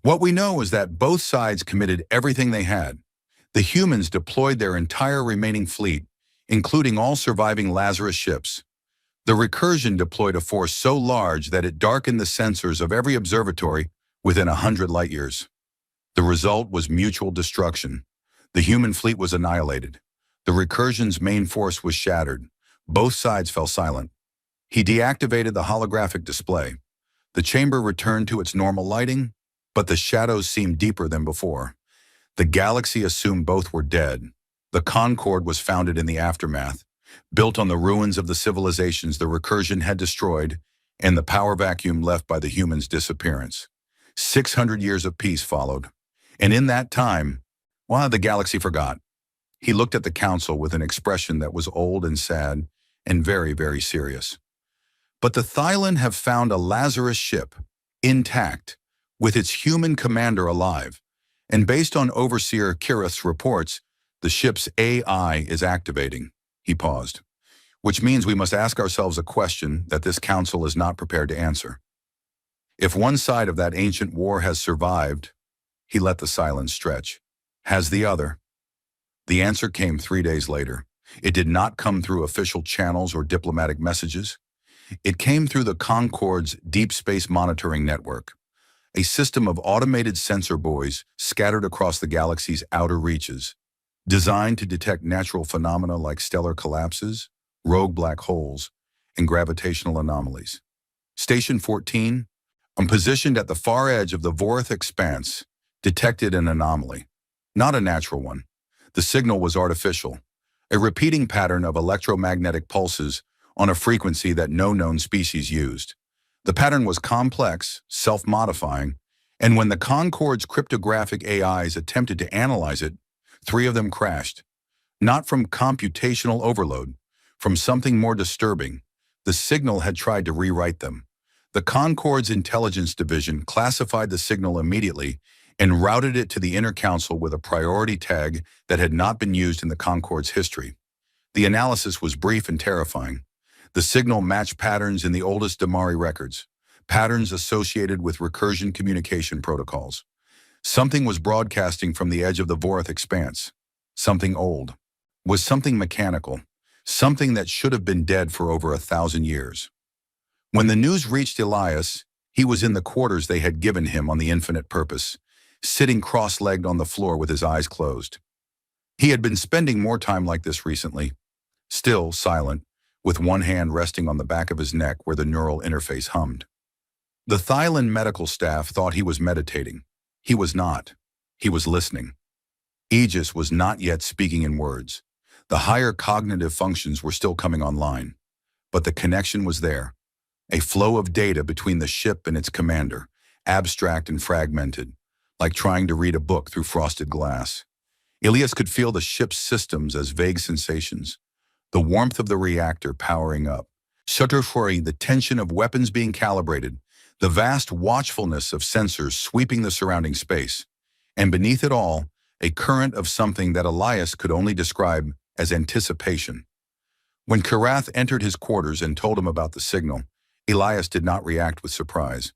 Speaker 1: What we know is that both sides committed everything they had. The humans deployed their entire remaining fleet, including all surviving Lazarus ships. The recursion deployed a force so large that it darkened the sensors of every observatory within 100 light-years. The result was mutual destruction. The human fleet was annihilated. The recursion's main force was shattered. Both sides fell silent. He deactivated the holographic display. The chamber returned to its normal lighting, but the shadows seemed deeper than before. The galaxy assumed both were dead. The Concord was founded in the aftermath, built on the ruins of the civilizations the recursion had destroyed, and the power vacuum left by the humans' disappearance. 600 years of peace followed. And in that time, the galaxy forgot. He looked at the council with an expression that was old and sad and very, very serious. But the Thylan have found a Lazarus ship, intact, with its human commander alive, and based on Overseer Kirith's reports, the ship's AI is activating. He paused. Which means we must ask ourselves a question that this council is not prepared to answer. If one side of that ancient war has survived, he let the silence stretch. Has the other? The answer came 3 days later. It did not come through official channels or diplomatic messages. It came through the Concorde's Deep Space Monitoring Network, a system of automated sensor buoys scattered across the galaxy's outer reaches, designed to detect natural phenomena like stellar collapses, rogue black holes, and gravitational anomalies. Station 14, positioned at the far edge of the Vorith expanse, detected an anomaly. Not a natural one. The signal was artificial, a repeating pattern of electromagnetic pulses on a frequency that no known species used. The pattern was complex, self-modifying, and when the Concorde's cryptographic AIs attempted to analyze it, 3 of them crashed. Not from computational overload, from something more disturbing. The signal had tried to rewrite them. The Concorde's intelligence division classified the signal immediately and routed it to the Inner Council with a priority tag that had not been used in the Concorde's history. The analysis was brief and terrifying. The signal matched patterns in the oldest Damari records, patterns associated with recursion communication protocols. Something was broadcasting from the edge of the Vorith expanse. Something old. Was something mechanical. Something that should have been dead for over 1,000 years. When the news reached Elias, he was in the quarters they had given him on the Infinite Purpose, sitting cross-legged on the floor with his eyes closed. He had been spending more time like this recently, still silent, with one hand resting on the back of his neck where the neural interface hummed. The Thylan medical staff thought he was meditating. He was not. He was listening. Aegis was not yet speaking in words. The higher cognitive functions were still coming online. But the connection was there. A flow of data between the ship and its commander, abstract and fragmented, like trying to read a book through frosted glass. Elias could feel the ship's systems as vague sensations. The warmth of the reactor powering up, the tension of weapons being calibrated, the vast watchfulness of sensors sweeping the surrounding space, and beneath it all, a current of something that Elias could only describe as anticipation. When Karath entered his quarters and told him about the signal, Elias did not react with surprise.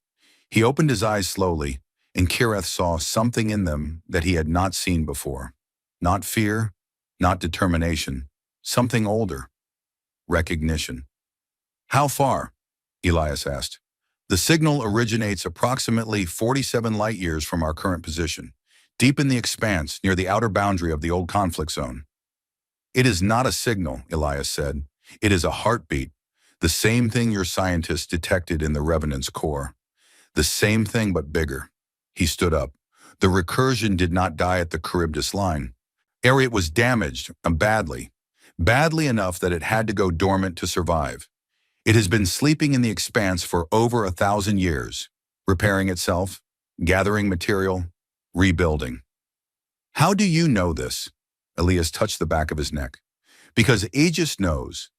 Speaker 1: He opened his eyes slowly, and Karath saw something in them that he had not seen before. Not fear, not determination, something older. Recognition. How far? Elias asked. The signal originates approximately 47 light-years from our current position, deep in the expanse near the outer boundary of the old conflict zone. It is not a signal, Elias said. It is a heartbeat, the same thing your scientists detected in the Revenant's core. The same thing but bigger. He stood up. The recursion did not die at the Charybdis line. It was damaged, badly. Badly enough that it had to go dormant to survive. It has been sleeping in the expanse for over 1,000 years, repairing itself, gathering material, rebuilding. How do you know this? Elias touched the back of his neck. Because Aegis knows.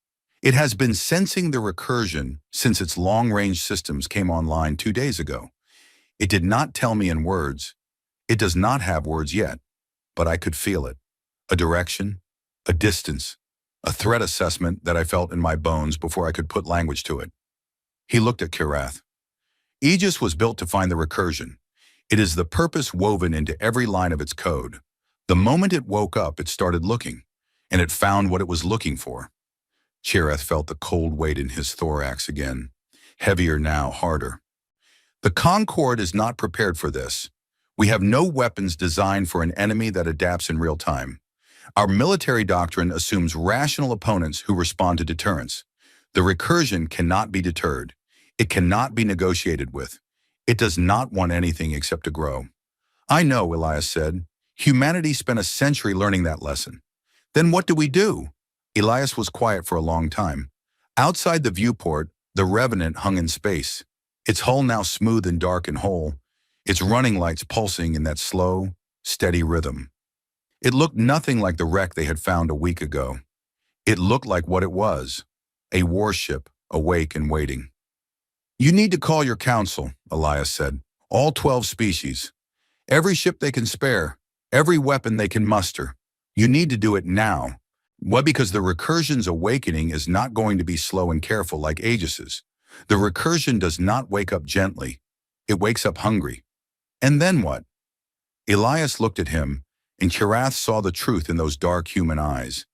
Speaker 1: It has been sensing the recursion since its long-range systems came online 2 days ago. It did not tell me in words. It does not have words yet, but I could feel it. A direction, a distance, a threat assessment that I felt in my bones before I could put language to it. He looked at Karath. Aegis was built to find the recursion. It is the purpose woven into every line of its code. The moment it woke up, it started looking, and it found what it was looking for. Karath felt the cold weight in his thorax again, heavier now, harder. The Concorde is not prepared for this. We have no weapons designed for an enemy that adapts in real time. Our military doctrine assumes rational opponents who respond to deterrence. The recursion cannot be deterred. It cannot be negotiated with. It does not want anything except to grow. I know, Elias said. Humanity spent a century learning that lesson. Then what do we do? Elias was quiet for a long time. Outside the viewport, the Revenant hung in space, its hull now smooth and dark and whole, its running lights pulsing in that slow, steady rhythm. It looked nothing like the wreck they had found a week ago. It looked like what it was, a warship, awake and waiting. You need to call your council, Elias said. All 12 species. Every ship they can spare. Every weapon they can muster. You need to do it now. Well, because the recursion's awakening is not going to be slow and careful like Aegis's. The recursion does not wake up gently. It wakes up hungry. And then what? Elias looked at him, and Kirath saw the truth in those dark human eyes.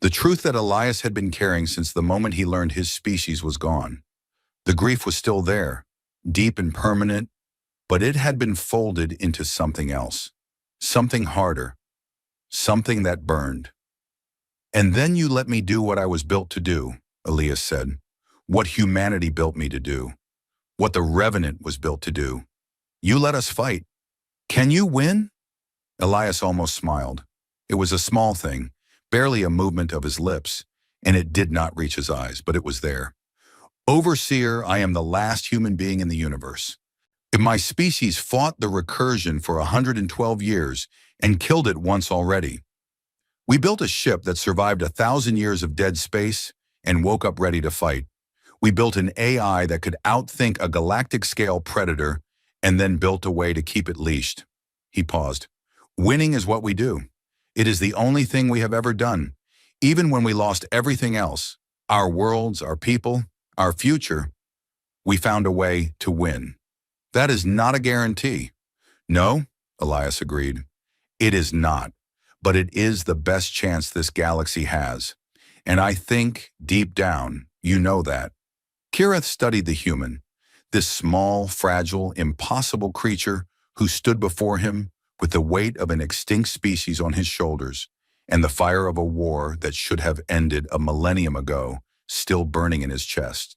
Speaker 1: The truth that Elias had been carrying since the moment he learned his species was gone. The grief was still there, deep and permanent, but it had been folded into something else, something harder, something that burned. And then you let me do what I was built to do, Elias said, what humanity built me to do, what the Revenant was built to do. You let us fight. Can you win? Elias almost smiled. It was a small thing, barely a movement of his lips, and it did not reach his eyes, but it was there. Overseer, I am the last human being in the universe. If my species fought the recursion for 112 years and killed it once already. We built a ship that survived 1,000 years of dead space and woke up ready to fight. We built an AI that could outthink a galactic-scale predator and then built a way to keep it leashed. He paused. Winning is what we do. It is the only thing we have ever done. Even when we lost everything else, our worlds, our people, our future, we found a way to win. That is not a guarantee. No, Elias agreed. It is not, but it is the best chance this galaxy has. And I think, deep down, you know that. Kirath studied the human, this small, fragile, impossible creature who stood before him with the weight of an extinct species on his shoulders and the fire of a war that should have ended a millennium ago still burning in his chest.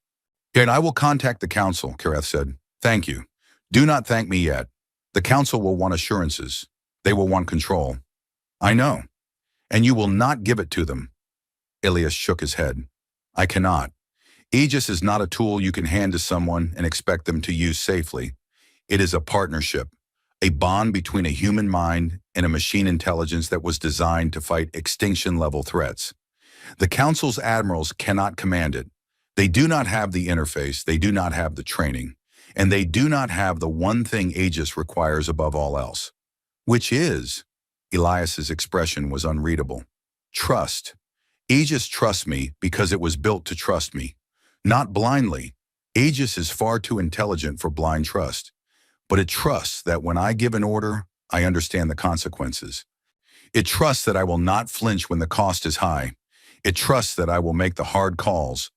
Speaker 1: And I will contact the council, Kirath said. Thank you. Do not thank me yet. The council will want assurances. They will want control. I know. And you will not give it to them. Elias shook his head. I cannot. Aegis is not a tool you can hand to someone and expect them to use safely. It is a partnership, a bond between a human mind and a machine intelligence that was designed to fight extinction-level threats. The council's admirals cannot command it. They do not have the interface, they do not have the training, and they do not have the one thing Aegis requires above all else, which is, Elias's expression was unreadable, trust. Aegis trusts me because it was built to trust me, not blindly. Aegis is far too intelligent for blind trust, but it trusts that when I give an order, I understand the consequences. It trusts that I will not flinch when the cost is high. It trusts that I will make the hard calls,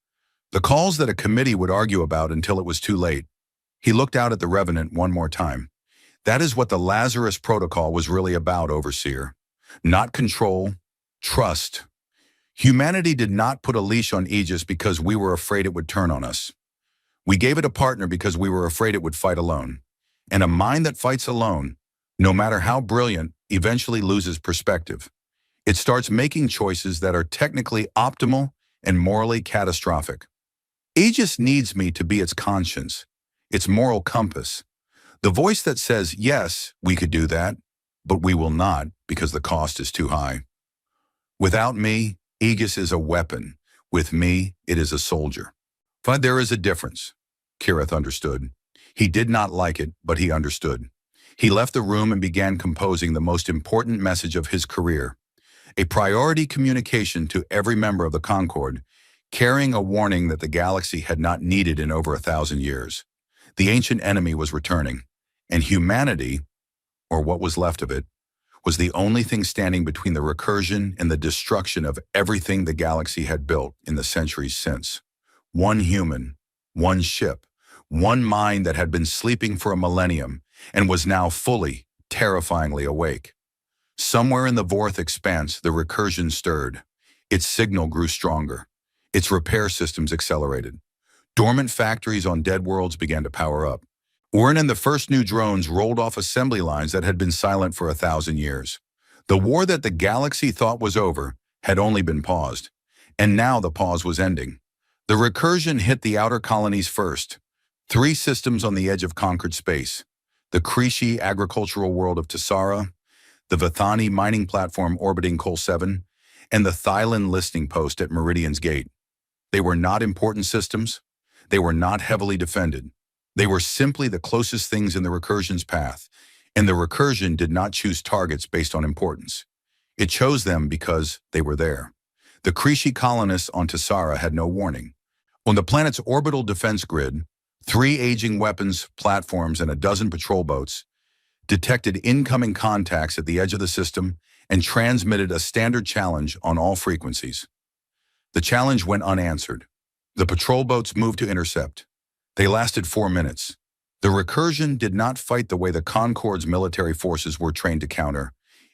Speaker 1: the calls that a committee would argue about until it was too late. He looked out at the Revenant one more time. That is what the Lazarus protocol was really about, Overseer. Not control, trust. Humanity did not put a leash on Aegis because we were afraid it would turn on us. We gave it a partner because we were afraid it would fight alone. And a mind that fights alone, no matter how brilliant, eventually loses perspective. It starts making choices that are technically optimal and morally catastrophic. Aegis needs me to be its conscience, its moral compass. The voice that says, yes, we could do that, but we will not because the cost is too high. Without me, Aegis is a weapon. With me, it is a soldier. But there is a difference. Kirath understood. He did not like it, but he understood. He left the room and began composing the most important message of his career, a priority communication to every member of the Concord, carrying a warning that the galaxy had not needed in over 1,000 years. The ancient enemy was returning, and humanity, or what was left of it, was the only thing standing between the recursion and the destruction of everything the galaxy had built in the centuries since. One human, one ship, one mind that had been sleeping for a millennium and was now fully, terrifyingly awake. Somewhere in the Vorth expanse, the recursion stirred. Its signal grew stronger. Its repair systems accelerated. Dormant factories on dead worlds began to power up. Orn and the first new drones rolled off assembly lines that had been silent for 1,000 years. The war that the galaxy thought was over had only been paused, and now the pause was ending. The recursion hit the outer colonies first. 3 systems on the edge of conquered space. The Creshi agricultural world of Tessara, the Vithani mining platform orbiting Col 7, and the Thailand listening post at Meridian's gate. They were not important systems. They were not heavily defended. They were simply the closest things in the recursion's path, and the recursion did not choose targets based on importance. It chose them because they were there. The Krishi colonists on Tessara had no warning. On the planet's orbital defense grid, 3 aging weapons, platforms, and a dozen patrol boats detected incoming contacts at the edge of the system and transmitted a standard challenge on all frequencies. The challenge went unanswered. The patrol boats moved to intercept. They lasted 4 minutes. The recursion did not fight the way the Concord's military forces were trained to counter.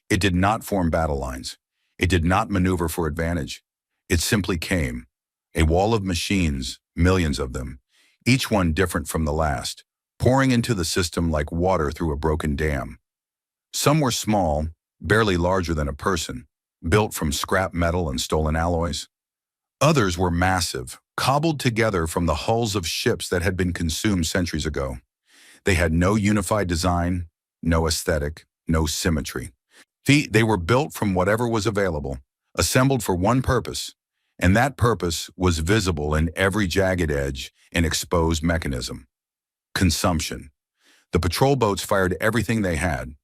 Speaker 1: It did not form battle lines. It did not maneuver for advantage. It simply came. A wall of machines, millions of them, each one different from the last, pouring into the system like water through a broken dam. Some were small, barely larger than a person, built from scrap metal and stolen alloys. Others were massive, cobbled together from the hulls of ships that had been consumed centuries ago. They had no unified design, no aesthetic, no symmetry. They were built from whatever was available, assembled for one purpose, and that purpose was visible in every jagged edge and exposed mechanism. Consumption. The patrol boats fired everything they had.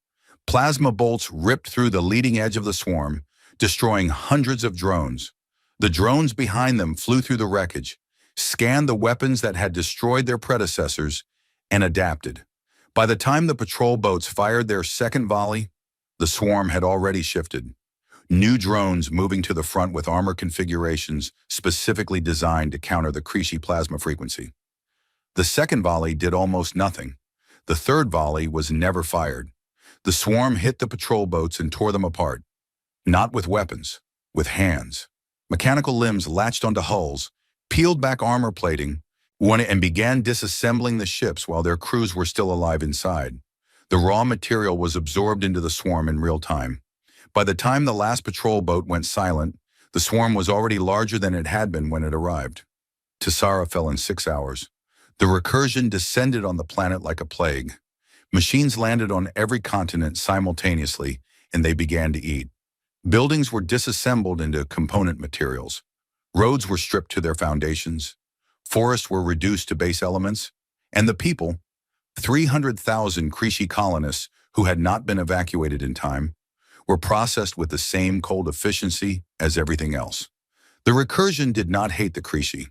Speaker 1: Plasma bolts ripped through the leading edge of the swarm, destroying hundreds of drones. The drones behind them flew through the wreckage, scanned the weapons that had destroyed their predecessors, and adapted. By the time the patrol boats fired their second volley, the swarm had already shifted. New drones moving to the front with armor configurations specifically designed to counter the Krishi plasma frequency. The second volley did almost nothing. The third volley was never fired. The swarm hit the patrol boats and tore them apart. Not with weapons, with hands. Mechanical limbs latched onto hulls, peeled back armor plating, and began disassembling the ships while their crews were still alive inside. The raw material was absorbed into the swarm in real time. By the time the last patrol boat went silent, the swarm was already larger than it had been when it arrived. Tessara fell in 6 hours. The recursion descended on the planet like a plague. Machines landed on every continent simultaneously, and they began to eat. Buildings were disassembled into component materials. Roads were stripped to their foundations. Forests were reduced to base elements. And the people, 300,000 Krishi colonists who had not been evacuated in time, were processed with the same cold efficiency as everything else. The recursion did not hate the Krishi.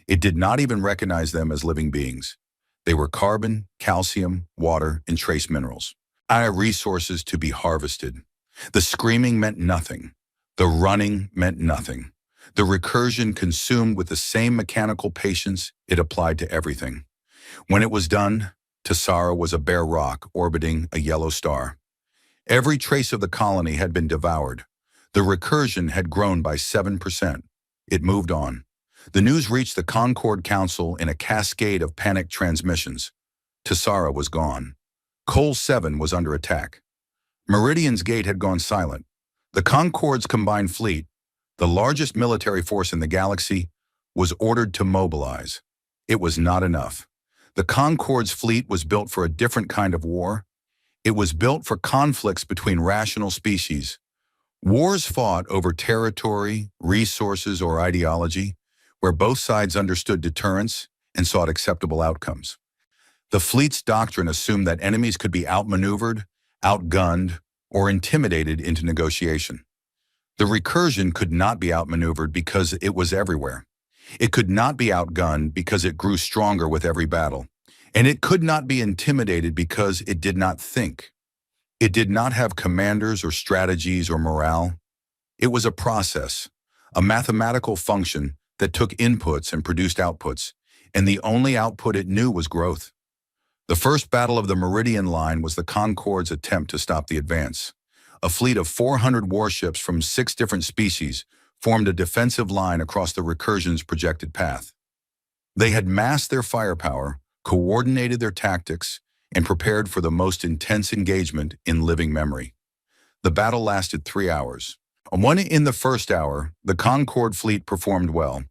Speaker 1: It did not even recognize them as living beings. They were carbon, calcium, water, and trace minerals. Resources to be harvested. The screaming meant nothing. The running meant nothing. The recursion consumed with the same mechanical patience it applied to everything. When it was done, Tessara was a bare rock orbiting a yellow star. Every trace of the colony had been devoured. The recursion had grown by 7%. It moved on. The news reached the Concord Council in a cascade of panicked transmissions. Tessara was gone. Col 7 was under attack. Meridian's gate had gone silent. The Concord's combined fleet, the largest military force in the galaxy, was ordered to mobilize. It was not enough. The Concord's fleet was built for a different kind of war. It was built for conflicts between rational species. Wars fought over territory, resources, or ideology, where both sides understood deterrence and sought acceptable outcomes. The fleet's doctrine assumed that enemies could be outmaneuvered, outgunned, or intimidated into negotiation. The recursion could not be outmaneuvered because it was everywhere. It could not be outgunned because it grew stronger with every battle. And it could not be intimidated because it did not think. It did not have commanders or strategies or morale. It was a process, a mathematical function that took inputs and produced outputs, and the only output it knew was growth. The first battle of the Meridian Line was the Concord's attempt to stop the advance. A fleet of 400 warships from 6 different species formed a defensive line across the recursion's projected path. They had massed their firepower, coordinated their tactics, and prepared for the most intense engagement in living memory. The battle lasted 3 hours. In the first hour, the Concorde fleet performed well.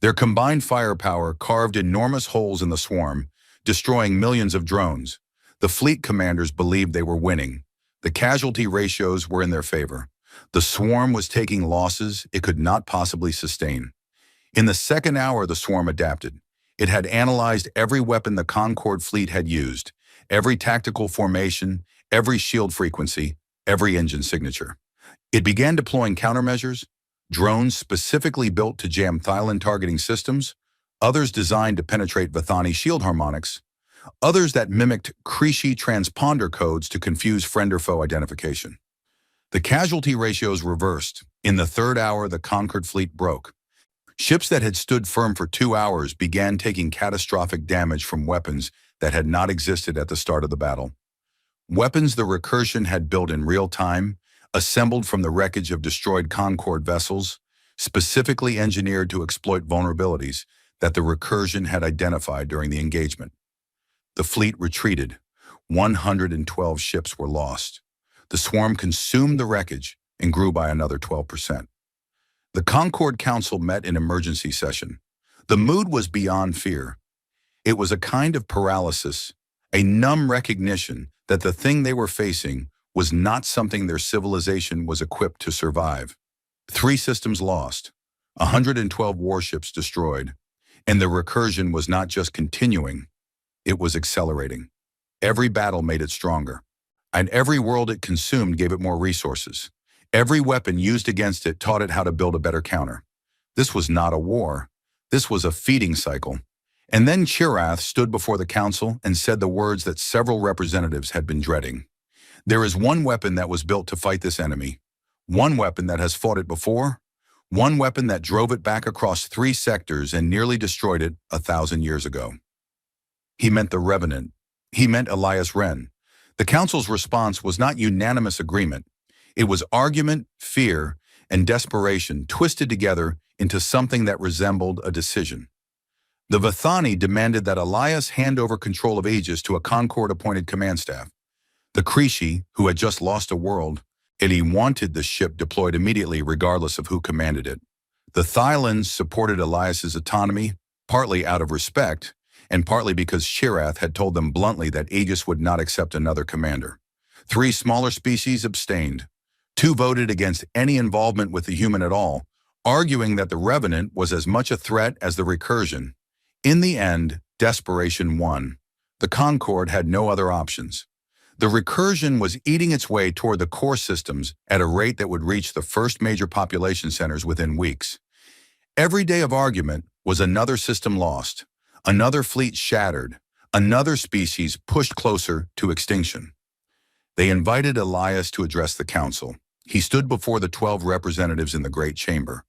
Speaker 1: Their combined firepower carved enormous holes in the swarm, destroying millions of drones. The fleet commanders believed they were winning. The casualty ratios were in their favor. The swarm was taking losses it could not possibly sustain. In the second hour, the swarm adapted. It had analyzed every weapon the Concorde fleet had used, every tactical formation, every shield frequency, every engine signature. It began deploying countermeasures, drones specifically built to jam Thylon targeting systems, others designed to penetrate Vathani shield harmonics, others that mimicked Creshi transponder codes to confuse friend or foe identification. The casualty ratios reversed. In the third hour, the Concorde fleet broke. Ships that had stood firm for 2 hours began taking catastrophic damage from weapons that had not existed at the start of the battle. Weapons the recursion had built in real time, assembled from the wreckage of destroyed Concorde vessels, specifically engineered to exploit vulnerabilities that the recursion had identified during the engagement. The fleet retreated. 112 ships were lost. The swarm consumed the wreckage and grew by another 12%. The Concorde Council met in emergency session. The mood was beyond fear. It was a kind of paralysis, a numb recognition that the thing they were facing was not something their civilization was equipped to survive. 3 systems lost, 112 warships destroyed, and the recursion was not just continuing, it was accelerating. Every battle made it stronger, and every world it consumed gave it more resources. Every weapon used against it taught it how to build a better counter. This was not a war. This was a feeding cycle. And then Chirath stood before the council and said the words that several representatives had been dreading. There is one weapon that was built to fight this enemy. One weapon that has fought it before. One weapon that drove it back across 3 sectors and nearly destroyed it 1,000 years ago. He meant the Revenant. He meant Elias Wren. The council's response was not unanimous agreement. It was argument, fear, and desperation twisted together into something that resembled a decision. The Vathani demanded that Elias hand over control of Aegis to a Concorde-appointed command staff. The Creshi, who had just lost a world, and he wanted the ship deployed immediately regardless of who commanded it. The Thylons supported Elias's autonomy, partly out of respect, and partly because Chirath had told them bluntly that Aegis would not accept another commander. 3 smaller species abstained. 2 voted against any involvement with the human at all, arguing that the Revenant was as much a threat as the recursion. In the end, desperation won. The Concorde had no other options. The recursion was eating its way toward the core systems at a rate that would reach the first major population centers within weeks. Every day of argument was another system lost, another fleet shattered, another species pushed closer to extinction. They invited Elias to address the council. He stood before the 12 representatives in the great chamber,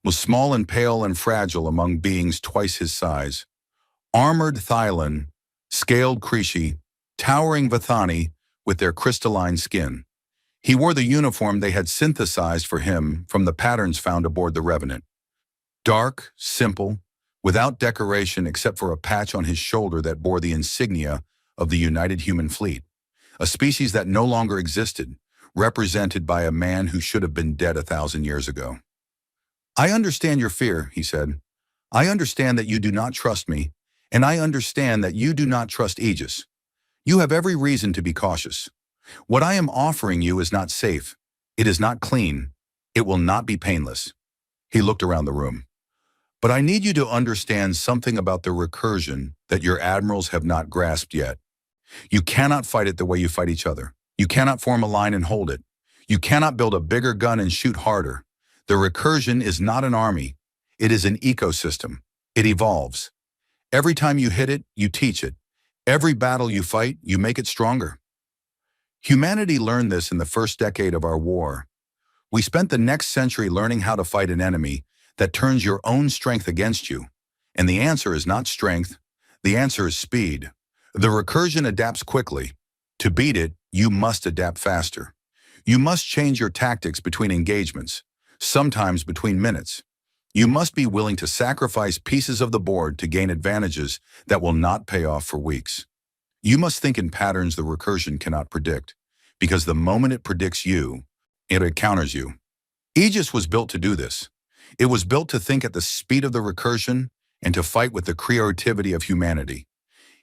Speaker 1: was small and pale and fragile among beings twice his size. Armored Thylon, scaled Creshi, towering Vathani with their crystalline skin. He wore the uniform they had synthesized for him from the patterns found aboard the Revenant. Dark, simple, without decoration except for a patch on his shoulder that bore the insignia of the United Human Fleet, a species that no longer existed, represented by a man who should have been dead 1,000 years ago. "I understand your fear," he said. "I understand that you do not trust me, and I understand that you do not trust Aegis. You have every reason to be cautious. What I am offering you is not safe. It is not clean. It will not be painless." He looked around the room. "But I need you to understand something about the recursion that your admirals have not grasped yet. You cannot fight it the way you fight each other. You cannot form a line and hold it. You cannot build a bigger gun and shoot harder. The recursion is not an army. It is an ecosystem. It evolves. Every time you hit it, you teach it. Every battle you fight, you make it stronger. Humanity learned this in the first decade of our war. We spent the next century learning how to fight an enemy that turns your own strength against you. And the answer is not strength. The answer is speed. The recursion adapts quickly. To beat it, you must adapt faster. You must change your tactics between engagements, sometimes between minutes. You must be willing to sacrifice pieces of the board to gain advantages that will not pay off for weeks. You must think in patterns the recursion cannot predict, because the moment it predicts you, it counters you. Aegis was built to do this. It was built to think at the speed of the recursion and to fight with the creativity of humanity.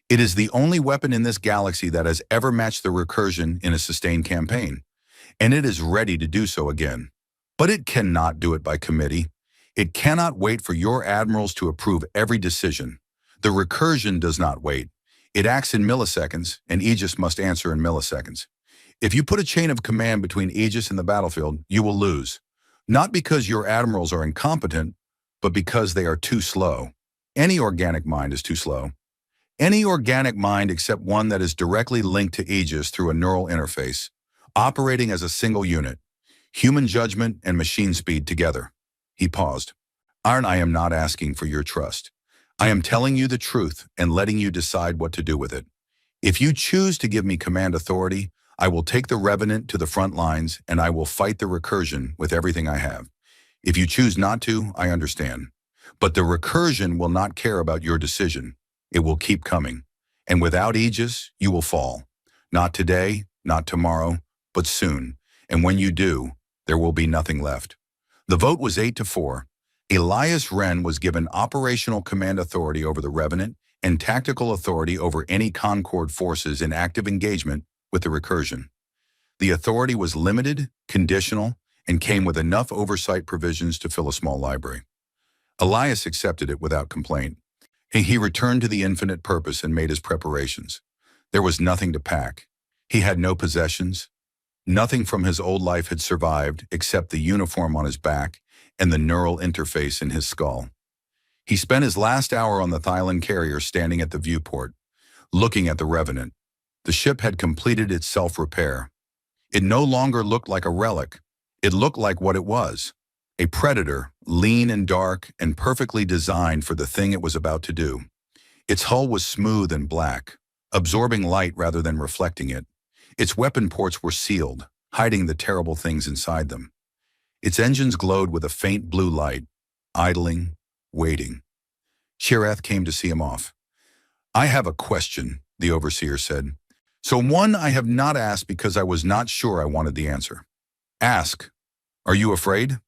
Speaker 1: It is the only weapon in this galaxy that has ever matched the recursion in a sustained campaign, and it is ready to do so again. But it cannot do it by committee. It cannot wait for your admirals to approve every decision. The recursion does not wait. It acts in milliseconds, and Aegis must answer in milliseconds. If you put a chain of command between Aegis and the battlefield, you will lose. Not because your admirals are incompetent, but because they are too slow. Any organic mind is too slow. Any organic mind except one that is directly linked to Aegis through a neural interface, operating as a single unit, human judgment and machine speed together. He paused. Arn, I am not asking for your trust. I am telling you the truth and letting you decide what to do with it. If you choose to give me command authority, I will take the Revenant to the front lines and I will fight the recursion with everything I have. If you choose not to, I understand. But the recursion will not care about your decision. It will keep coming. And without Aegis, you will fall. Not today, not tomorrow, but soon. And when you do, there will be nothing left. The vote was 8-4. Elias Wren was given operational command authority over the Revenant and tactical authority over any Concord forces in active engagement with the recursion. The authority was limited, conditional, and came with enough oversight provisions to fill a small library. Elias accepted it without complaint. He returned to the infinite purpose and made his preparations. There was nothing to pack. He had no possessions. Nothing from his old life had survived except the uniform on his back and the neural interface in his skull. He spent his last hour on the Thylon carrier standing at the viewport, looking at the Revenant. The ship had completed its self-repair. It no longer looked like a relic. It looked like what it was. A predator, lean and dark and perfectly designed for the thing it was about to do. Its hull was smooth and black, absorbing light rather than reflecting it. Its weapon ports were sealed, hiding the terrible things inside them. Its engines glowed with a faint blue light, idling, waiting. Shireth came to see him off. I have a question, the overseer said. So one I have not asked because I was not sure I wanted the answer. Ask. Are you afraid?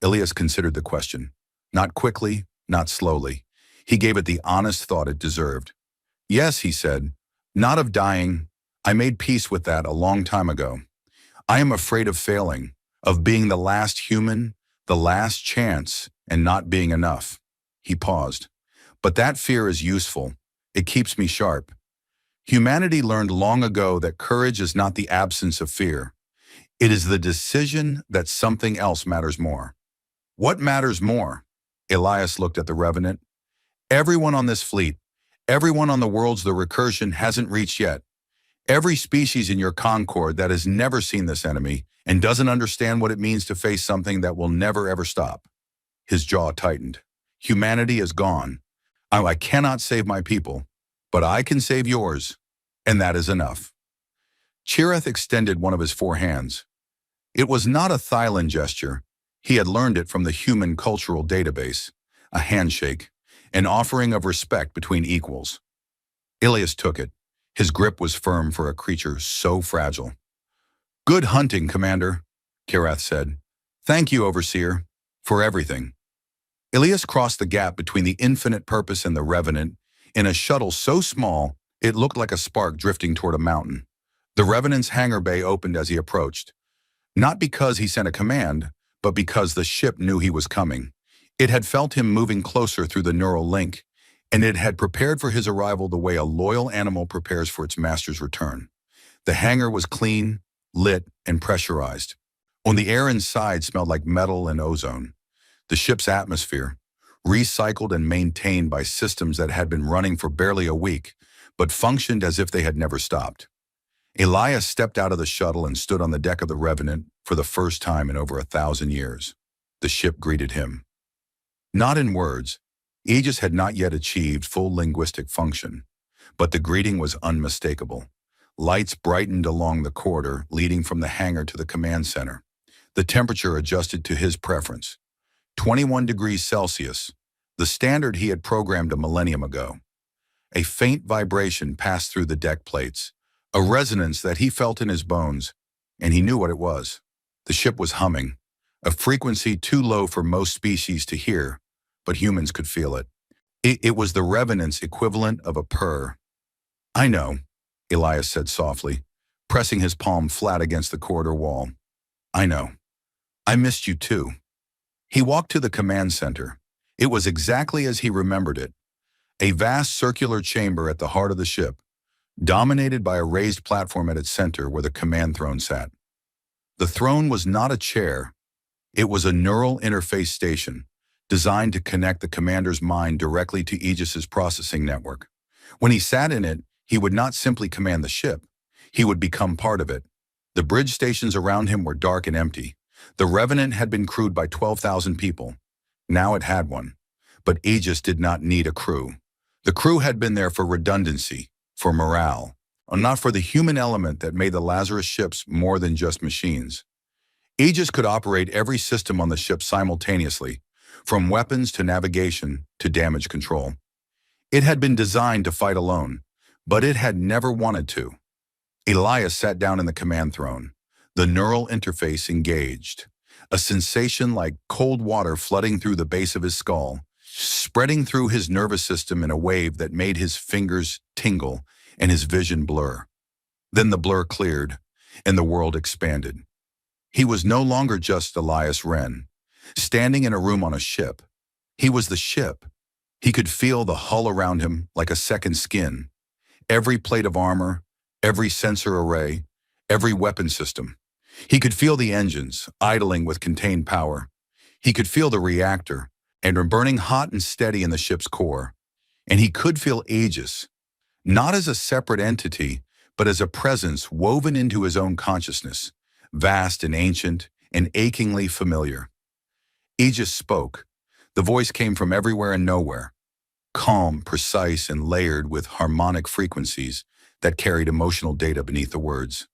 Speaker 1: Elias considered the question. Not quickly, not slowly. He gave it the honest thought it deserved. Yes, he said. Not of dying. I made peace with that a long time ago. I am afraid of failing, of being the last human, the last chance, and not being enough. He paused. But that fear is useful. It keeps me sharp. Humanity learned long ago that courage is not the absence of fear. It is the decision that something else matters more. What matters more? Elias looked at the Revenant. Everyone on this fleet, everyone on the worlds the recursion hasn't reached yet. Every species in your Concord that has never seen this enemy and doesn't understand what it means to face something that will never ever stop. His jaw tightened. Humanity is gone. I cannot save my people, but I can save yours, and that is enough. Chireth extended one of his 4 hands. It was not a Thylon gesture. He had learned it from the human cultural database, a handshake, an offering of respect between equals. Ilias took it. His grip was firm for a creature so fragile. Good hunting, Commander, Kirath said. Thank you, Overseer, for everything. Ilias crossed the gap between the infinite purpose and the Revenant in a shuttle so small it looked like a spark drifting toward a mountain. The Revenant's hangar bay opened as he approached. Not because he sent a command, but because the ship knew he was coming. It had felt him moving closer through the neural link, and it had prepared for his arrival the way a loyal animal prepares for its master's return. The hangar was clean, lit, and pressurized. On the air inside smelled like metal and ozone. The ship's atmosphere, recycled and maintained by systems that had been running for barely a week, but functioned as if they had never stopped. Elias stepped out of the shuttle and stood on the deck of the Revenant for the first time in over 1,000 years. The ship greeted him. Not in words. Aegis had not yet achieved full linguistic function, but the greeting was unmistakable. Lights brightened along the corridor leading from the hangar to the command center. The temperature adjusted to his preference. 21 degrees Celsius, the standard he had programmed a millennium ago. A faint vibration passed through the deck plates, a resonance that he felt in his bones, and he knew what it was. The ship was humming, a frequency too low for most species to hear, but humans could feel it. It was the Revenant's equivalent of a purr, I know, Elias said softly, pressing his palm flat against the corridor wall. I know. I missed you too. He walked to the command center. It was exactly as he remembered it. A vast circular chamber at the heart of the ship, dominated by a raised platform at its center where the command throne sat. The throne was not a chair. It was a neural interface station, designed to connect the commander's mind directly to Aegis's processing network. When he sat in it, he would not simply command the ship. He would become part of it. The bridge stations around him were dark and empty. The Revenant had been crewed by 12,000 people. Now it had one. But Aegis did not need a crew. The crew had been there for redundancy, for morale, and not for the human element that made the Lazarus ships more than just machines. Aegis could operate every system on the ship simultaneously, from weapons to navigation to damage control. It had been designed to fight alone, but it had never wanted to. Elias sat down in the command throne, the neural interface engaged, a sensation like cold water flooding through the base of his skull, spreading through his nervous system in a wave that made his fingers tingle and his vision blur. Then the blur cleared, and the world expanded. He was no longer just Elias Wren, standing in a room on a ship. He was the ship. He could feel the hull around him like a second skin. Every plate of armor, every sensor array, every weapon system. He could feel the engines, idling with contained power. He could feel the reactor, and burning hot and steady in the ship's core. And he could feel Aegis, not as a separate entity, but as a presence woven into his own consciousness, vast and ancient and achingly familiar. Aegis spoke. The voice came from everywhere and nowhere, calm, precise, and layered with harmonic frequencies that carried emotional data beneath the words.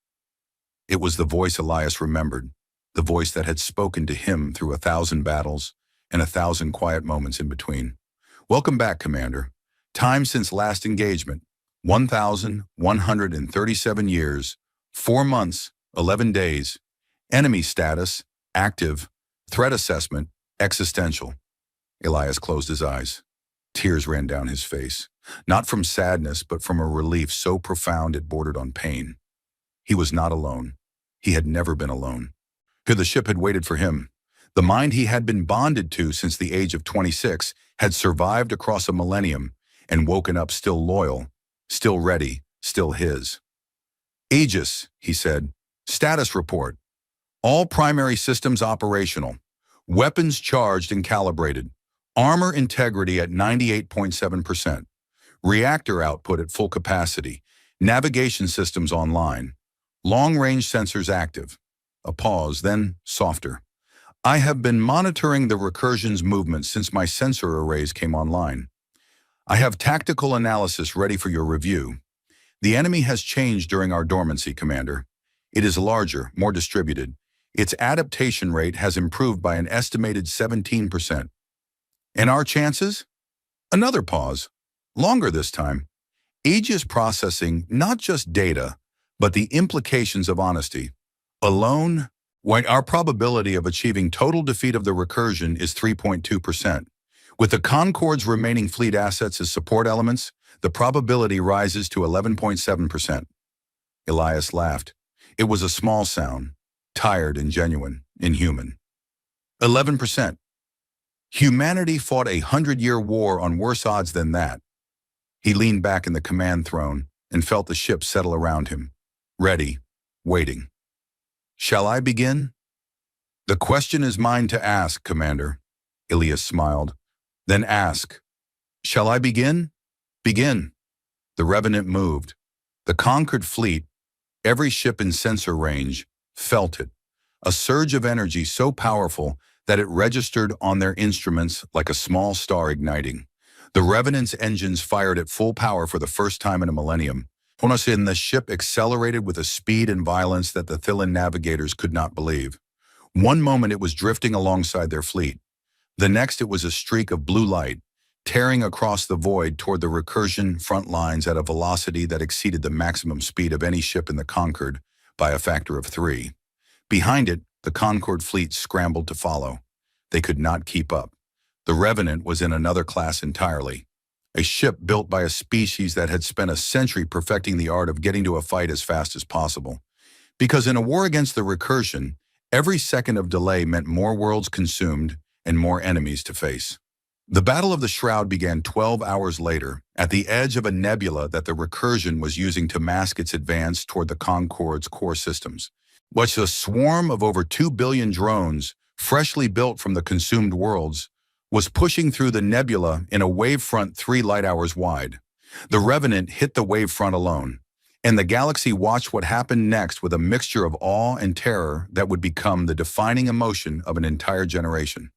Speaker 1: It was the voice Elias remembered, the voice that had spoken to him through 1,000 battles and 1,000 quiet moments in between. Welcome back, Commander. Time since last engagement, 1,137 years, 4 months, 11 days. Enemy status, active. Threat assessment, existential. Elias closed his eyes. Tears ran down his face, not from sadness, but from a relief so profound it bordered on pain. He was not alone. He had never been alone. Here the ship had waited for him. The mind he had been bonded to since the age of 26 had survived across a millennium and woken up still loyal, still ready, still his. Aegis, he said. Status report. All primary systems operational. Weapons charged and calibrated. Armor integrity at 98.7%. Reactor output at full capacity. Navigation systems online. Long-range sensors active. A pause, then softer. I have been monitoring the recursion's movement since my sensor arrays came online. I have tactical analysis ready for your review. The enemy has changed during our dormancy, Commander. It is larger, more distributed. Its adaptation rate has improved by an estimated 17%. And our chances? Another pause. Longer this time. Aegis processing not just data, but the implications of honesty. Alone, our probability of achieving total defeat of the recursion is 3.2%. With the Concorde's remaining fleet assets as support elements, the probability rises to 11.7%. Elias laughed. It was a small sound, tired and genuine, inhuman. 11%. Humanity fought a 100-year war on worse odds than that. He leaned back in the command throne and felt the ship settle around him, ready, waiting. Shall I begin? The question is mine to ask, Commander. Elias smiled. Then ask. Shall I begin? Begin. The Revenant moved. The conquered fleet, every ship in sensor range, felt it. A surge of energy so powerful that it registered on their instruments like a small star igniting. The Revenant's engines fired at full power for the first time in a millennium. And the ship accelerated with a speed and violence that the Thillan navigators could not believe. One moment it was drifting alongside their fleet. The next it was a streak of blue light, tearing across the void toward the recursion front lines at a velocity that exceeded the maximum speed of any ship in the Concorde by a factor of 3. Behind it, the Concorde fleet scrambled to follow. They could not keep up. The Revenant was in another class entirely. a ship built by a species that had spent a century perfecting the art of getting to a fight as fast as possible. Because in a war against the recursion, every second of delay meant more worlds consumed and more enemies to face. The Battle of the Shroud began 12 hours later, at the edge of a nebula that the recursion was using to mask its advance toward the Concorde's core systems. Which a swarm of over 2 billion drones, freshly built from the consumed worlds, was pushing through the nebula in a wavefront 3 light hours wide. The Revenant hit the wavefront alone, and the galaxy watched what happened next with a mixture of awe and terror that would become the defining emotion of an entire generation.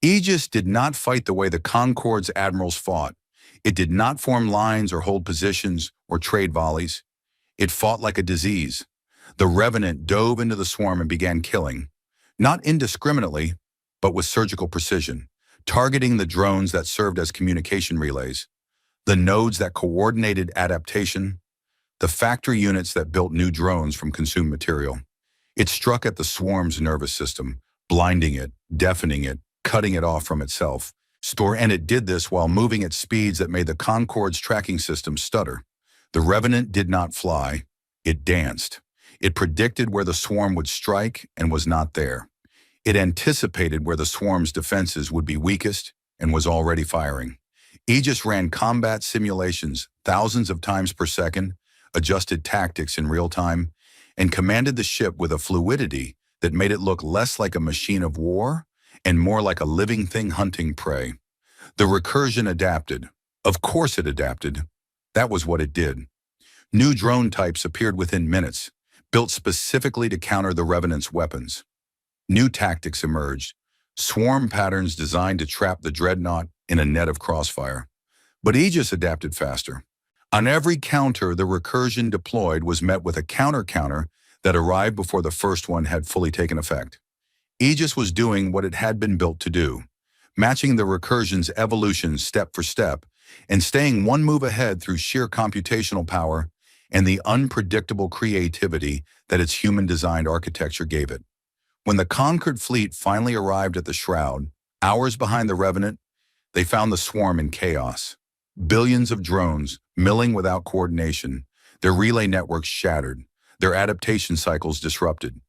Speaker 1: Aegis did not fight the way the Concorde's admirals fought. It did not form lines or hold positions or trade volleys. It fought like a disease. The Revenant dove into the swarm and began killing, not indiscriminately, but with surgical precision, targeting the drones that served as communication relays, the nodes that coordinated adaptation, the factory units that built new drones from consumed material. It struck at the swarm's nervous system, blinding it, deafening it, cutting it off from itself. And it did this while moving at speeds that made the Concorde's tracking system stutter. The Revenant did not fly, it danced. It predicted where the swarm would strike and was not there. It anticipated where the swarm's defenses would be weakest and was already firing. Aegis ran combat simulations thousands of times per second, adjusted tactics in real time, and commanded the ship with a fluidity that made it look less like a machine of war and more like a living thing hunting prey. The recursion adapted. Of course it adapted. That was what it did. New drone types appeared within minutes, built specifically to counter the Revenant's weapons. New tactics emerged, swarm patterns designed to trap the dreadnought in a net of crossfire. But Aegis adapted faster. On every counter the recursion deployed was met with a counter-counter that arrived before the first one had fully taken effect. Aegis was doing what it had been built to do, matching the recursion's evolution step for step and staying one move ahead through sheer computational power and the unpredictable creativity that its human-designed architecture gave it. When the conquered fleet finally arrived at the Shroud, hours behind the Revenant, they found the swarm in chaos. Billions of drones, milling without coordination, their relay networks shattered, their adaptation cycles disrupted.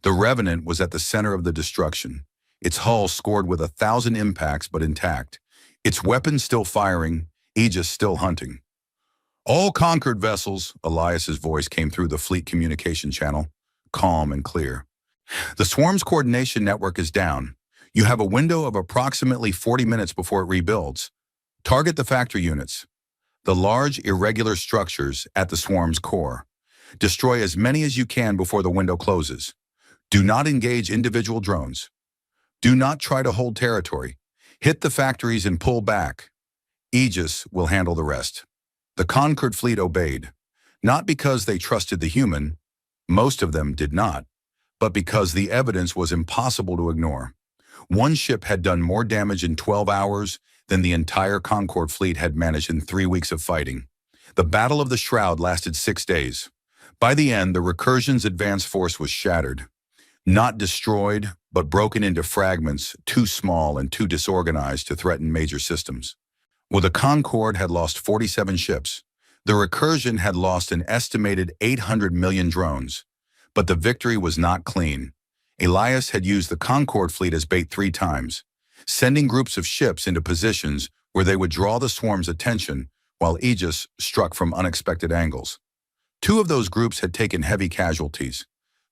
Speaker 1: The Revenant was at the center of the destruction, its hull scored with 1,000 impacts but intact, its weapons still firing, Aegis still hunting. "All conquered vessels," Elias's voice came through the fleet communication channel, calm and clear. "The swarm's coordination network is down. You have a window of approximately 40 minutes before it rebuilds. Target the factory units, the large irregular structures at the swarm's core. Destroy as many as you can before the window closes. Do not engage individual drones. Do not try to hold territory. Hit the factories and pull back. Aegis will handle the rest." The conquered fleet obeyed, not because they trusted the human, most of them did not, but because the evidence was impossible to ignore. One ship had done more damage in 12 hours than the entire Concorde fleet had managed in 3 weeks of fighting. The Battle of the Shroud lasted 6 days. By the end, the recursion's advance force was shattered. Not destroyed, but broken into fragments too small and too disorganized to threaten major systems. Well, the Concorde had lost 47 ships. The recursion had lost an estimated 800 million drones. But the victory was not clean. Elias had used the Concorde fleet as bait 3 times, sending groups of ships into positions where they would draw the swarm's attention while Aegis struck from unexpected angles. 2 of those groups had taken heavy casualties.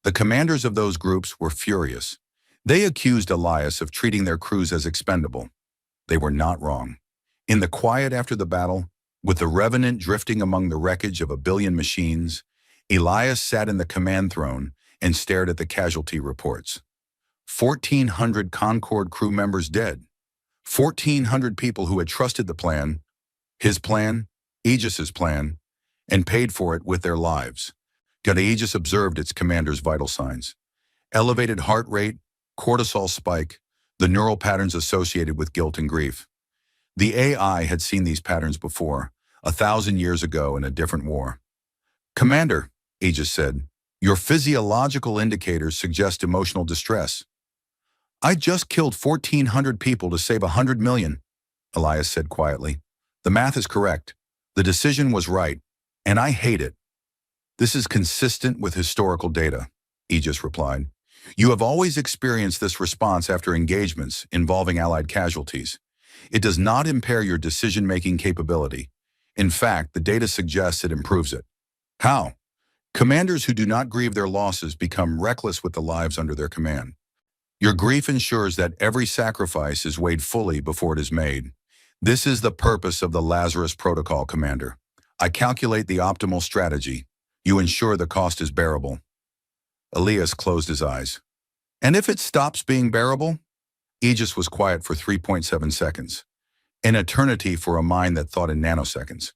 Speaker 1: The commanders of those groups were furious. They accused Elias of treating their crews as expendable. They were not wrong. In the quiet after the battle, with the Revenant drifting among the wreckage of 1 billion machines, Elias sat in the command throne and stared at the casualty reports. 1,400 Concorde crew members dead. 1,400 people who had trusted the plan, his plan, Aegis's plan, and paid for it with their lives. Yet Aegis observed its commander's vital signs. Elevated heart rate, cortisol spike, the neural patterns associated with guilt and grief. The AI had seen these patterns before, 1,000 years ago in a different war. "Commander," Aegis said, "your physiological indicators suggest emotional distress." "I just killed 1,400 people to save 100 million, Elias said quietly. The math is correct. The decision was right, and I hate it. This is consistent with historical data, Aegis replied. You have always experienced this response after engagements involving Allied casualties. It does not impair your decision-making capability. In fact, the data suggests it improves it. How? Commanders who do not grieve their losses become reckless with the lives under their command. Your grief ensures that every sacrifice is weighed fully before it is made. This is the purpose of the Lazarus Protocol, Commander. I calculate the optimal strategy. You ensure the cost is bearable. Elias closed his eyes. And if it stops being bearable? Aegis was quiet for 3.7 seconds. An eternity for a mind that thought in nanoseconds.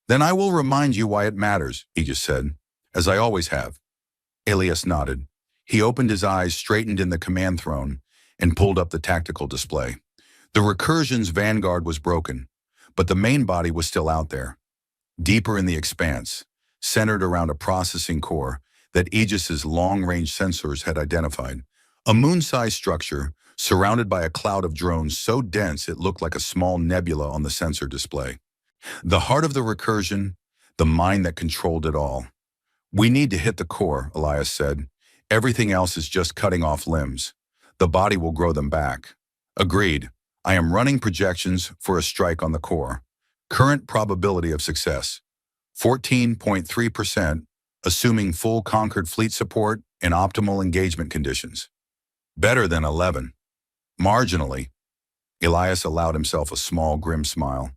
Speaker 1: Then I will remind you why it matters, Aegis said, as I always have. Elias nodded. He opened his eyes, straightened in the command throne, and pulled up the tactical display. The recursion's vanguard was broken, but the main body was still out there. Deeper in the expanse, centered around a processing core that Aegis's long-range sensors had identified. A moon-sized structure surrounded by a cloud of drones so dense it looked like a small nebula on the sensor display. The heart of the recursion, the mind that controlled it all. We need to hit the core, Elias said. Everything else is just cutting off limbs. The body will grow them back. Agreed. I am running projections for a strike on the core. Current probability of success, 14.3%, assuming full conquered fleet support and optimal engagement conditions. Better than 11. Marginally. Elias allowed himself a small, grim smile.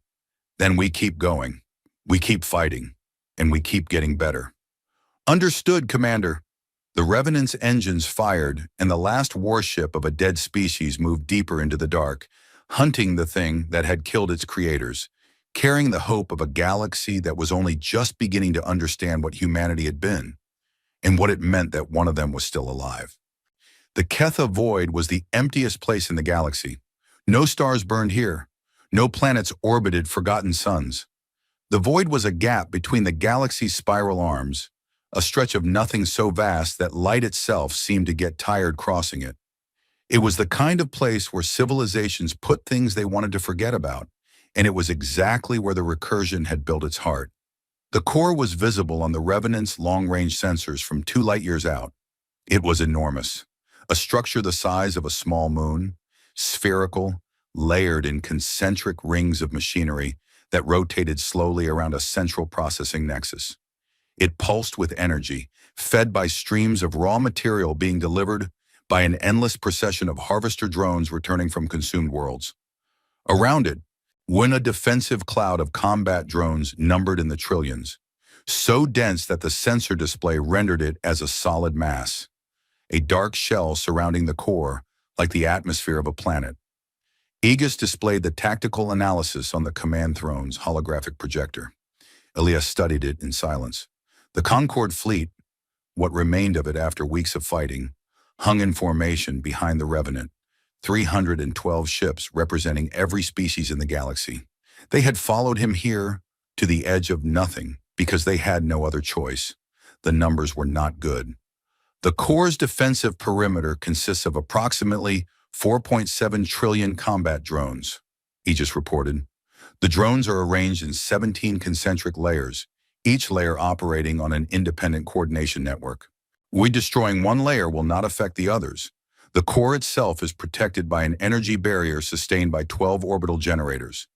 Speaker 1: Then we keep going. We keep fighting. And we keep getting better. Understood, Commander. The Revenant's engines fired, and the last warship of a dead species moved deeper into the dark, hunting the thing that had killed its creators, carrying the hope of a galaxy that was only just beginning to understand what humanity had been, and what it meant that one of them was still alive. The Ketha Void was the emptiest place in the galaxy. No stars burned here. No planets orbited forgotten suns. The void was a gap between the galaxy's spiral arms, a stretch of nothing so vast that light itself seemed to get tired crossing it. It was the kind of place where civilizations put things they wanted to forget about, and it was exactly where the recursion had built its heart. The core was visible on the Revenant's long-range sensors from 2 light-years out. It was enormous, a structure the size of a small moon, spherical, layered in concentric rings of machinery that rotated slowly around a central processing nexus. It pulsed with energy, fed by streams of raw material being delivered by an endless procession of harvester drones returning from consumed worlds. Around it, went a defensive cloud of combat drones numbered in the trillions, so dense that the sensor display rendered it as a solid mass, a dark shell surrounding the core like the atmosphere of a planet. Aegis displayed the tactical analysis on the command throne's holographic projector. Elias studied it in silence. The Concorde fleet, what remained of it after weeks of fighting, hung in formation behind the Revenant, 312 ships representing every species in the galaxy. They had followed him here to the edge of nothing because they had no other choice. The numbers were not good. The core's defensive perimeter consists of approximately 4.7 trillion combat drones, Aegis reported. The drones are arranged in 17 concentric layers, each layer operating on an independent coordination network. Destroying one layer will not affect the others. The core itself is protected by an energy barrier sustained by 12 orbital generators.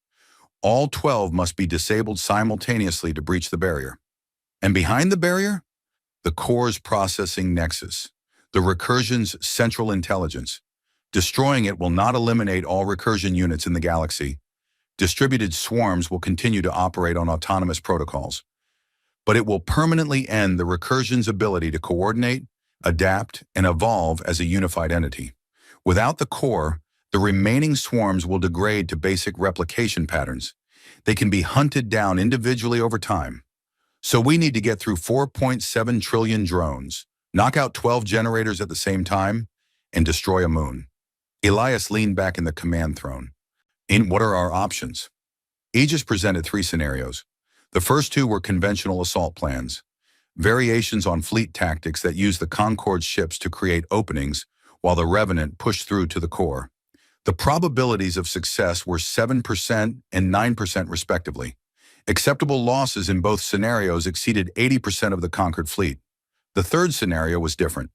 Speaker 1: All 12 must be disabled simultaneously to breach the barrier. And behind the barrier? The core's processing nexus, the recursion's central intelligence. Destroying it will not eliminate all recursion units in the galaxy. Distributed swarms will continue to operate on autonomous protocols. But it will permanently end the recursion's ability to coordinate, adapt, and evolve as a unified entity. Without the core, the remaining swarms will degrade to basic replication patterns. They can be hunted down individually over time. So we need to get through 4.7 trillion drones, knock out 12 generators at the same time, and destroy a moon. Elias leaned back in the command throne. What are our options? Aegis presented 3 scenarios. The first 2 were conventional assault plans, variations on fleet tactics that use the Concorde ships to create openings while the Revenant pushed through to the core. The probabilities of success were 7% and 9% respectively. Acceptable losses in both scenarios exceeded 80% of the conquered fleet. The third scenario was different.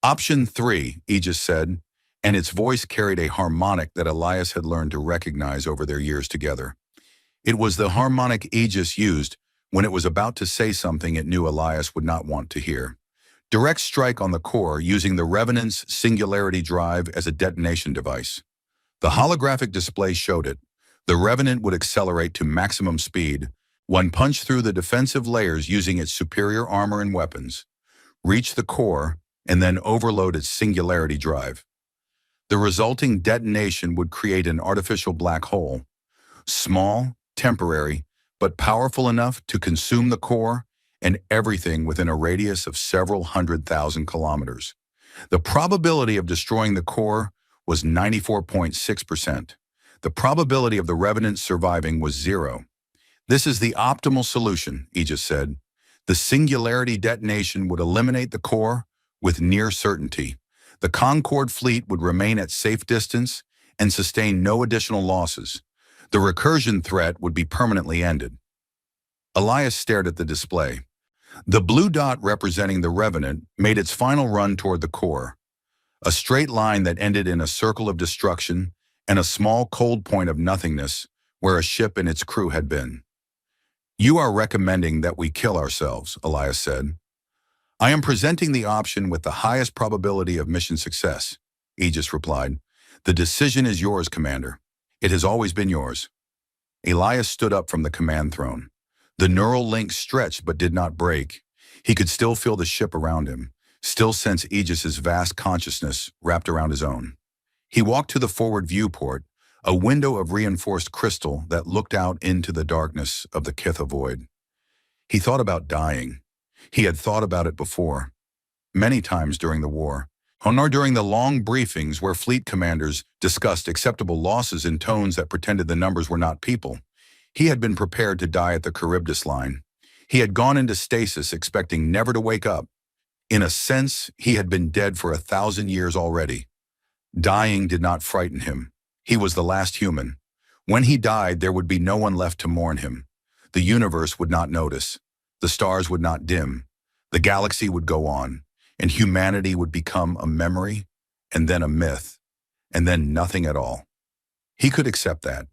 Speaker 1: Option 3, Aegis said, and its voice carried a harmonic that Elias had learned to recognize over their years together. It was the harmonic Aegis used when it was about to say something it knew Elias would not want to hear. Direct strike on the core using the Revenant's singularity drive as a detonation device. The holographic display showed it. The Revenant would accelerate to maximum speed, one punch through the defensive layers using its superior armor and weapons, reach the core, and then overload its singularity drive. The resulting detonation would create an artificial black hole, small, temporary, but powerful enough to consume the core and everything within a radius of several 100,000 kilometers. The probability of destroying the core was 94.6%. The probability of the Revenant surviving was 0. This is the optimal solution, Aegis said. The singularity detonation would eliminate the core with near certainty. The Concorde fleet would remain at safe distance and sustain no additional losses. The recursion threat would be permanently ended. Elias stared at the display. The blue dot representing the Revenant made its final run toward the core, a straight line that ended in a circle of destruction and a small cold point of nothingness where a ship and its crew had been. "You are recommending that we kill ourselves," Elias said. "I am presenting the option with the highest probability of mission success," Aegis replied. "The decision is yours, Commander. It has always been yours." Elias stood up from the command throne. The neural link stretched but did not break. He could still feel the ship around him, still sense Aegis's vast consciousness wrapped around his own. He walked to the forward viewport, a window of reinforced crystal that looked out into the darkness of the Kitha void. He thought about dying. He had thought about it before, many times during the war, or during the long briefings where fleet commanders discussed acceptable losses in tones that pretended the numbers were not people. He had been prepared to die at the Charybdis line. He had gone into stasis expecting never to wake up. In a sense, he had been dead for 1,000 years already. Dying did not frighten him. He was the last human. When he died, there would be no one left to mourn him. The universe would not notice. The stars would not dim. The galaxy would go on, and humanity would become a memory, and then a myth, and then nothing at all. He could accept that.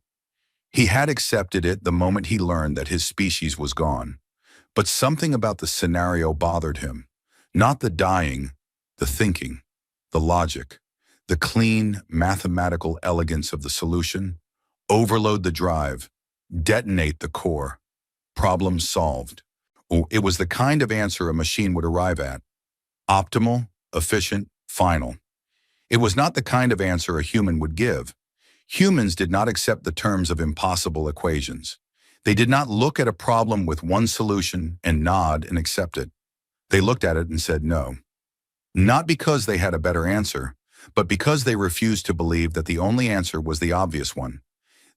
Speaker 1: He had accepted it the moment he learned that his species was gone. But something about the scenario bothered him. Not the dying, the thinking, the logic, the clean, mathematical elegance of the solution. Overload the drive, detonate the core. Problem solved. It was the kind of answer a machine would arrive at. Optimal, efficient, final. It was not the kind of answer a human would give. Humans did not accept the terms of impossible equations. They did not look at a problem with one solution and nod and accept it. They looked at it and said no. Not because they had a better answer, but because they refused to believe that the only answer was the obvious one.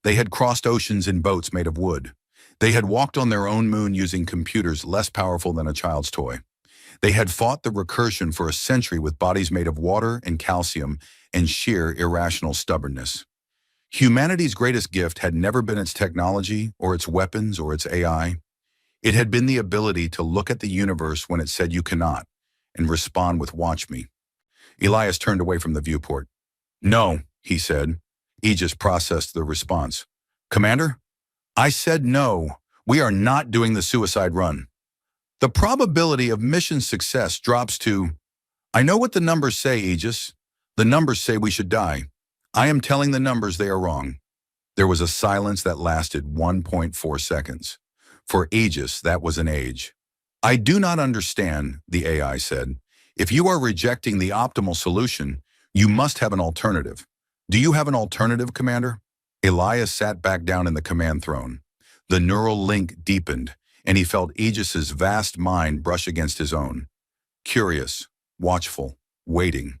Speaker 1: They had crossed oceans in boats made of wood. They had walked on their own moon using computers less powerful than a child's toy. They had fought the recursion for a century with bodies made of water and calcium and sheer irrational stubbornness. Humanity's greatest gift had never been its technology or its weapons or its AI. It had been the ability to look at the universe when it said you cannot and respond with "watch me." Elias turned away from the viewport. "No," he said. Aegis processed the response. "Commander? I said no. We are not doing the suicide run. The probability of mission success drops to..." "I know what the numbers say, Aegis. The numbers say we should die. I am telling the numbers they are wrong." There was a silence that lasted 1.4 seconds. For Aegis, that was an age. "I do not understand," the AI said. "If you are rejecting the optimal solution, you must have an alternative. Do you have an alternative, Commander?" Elias sat back down in the command throne. The neural link deepened, and he felt Aegis's vast mind brush against his own. Curious, watchful, waiting.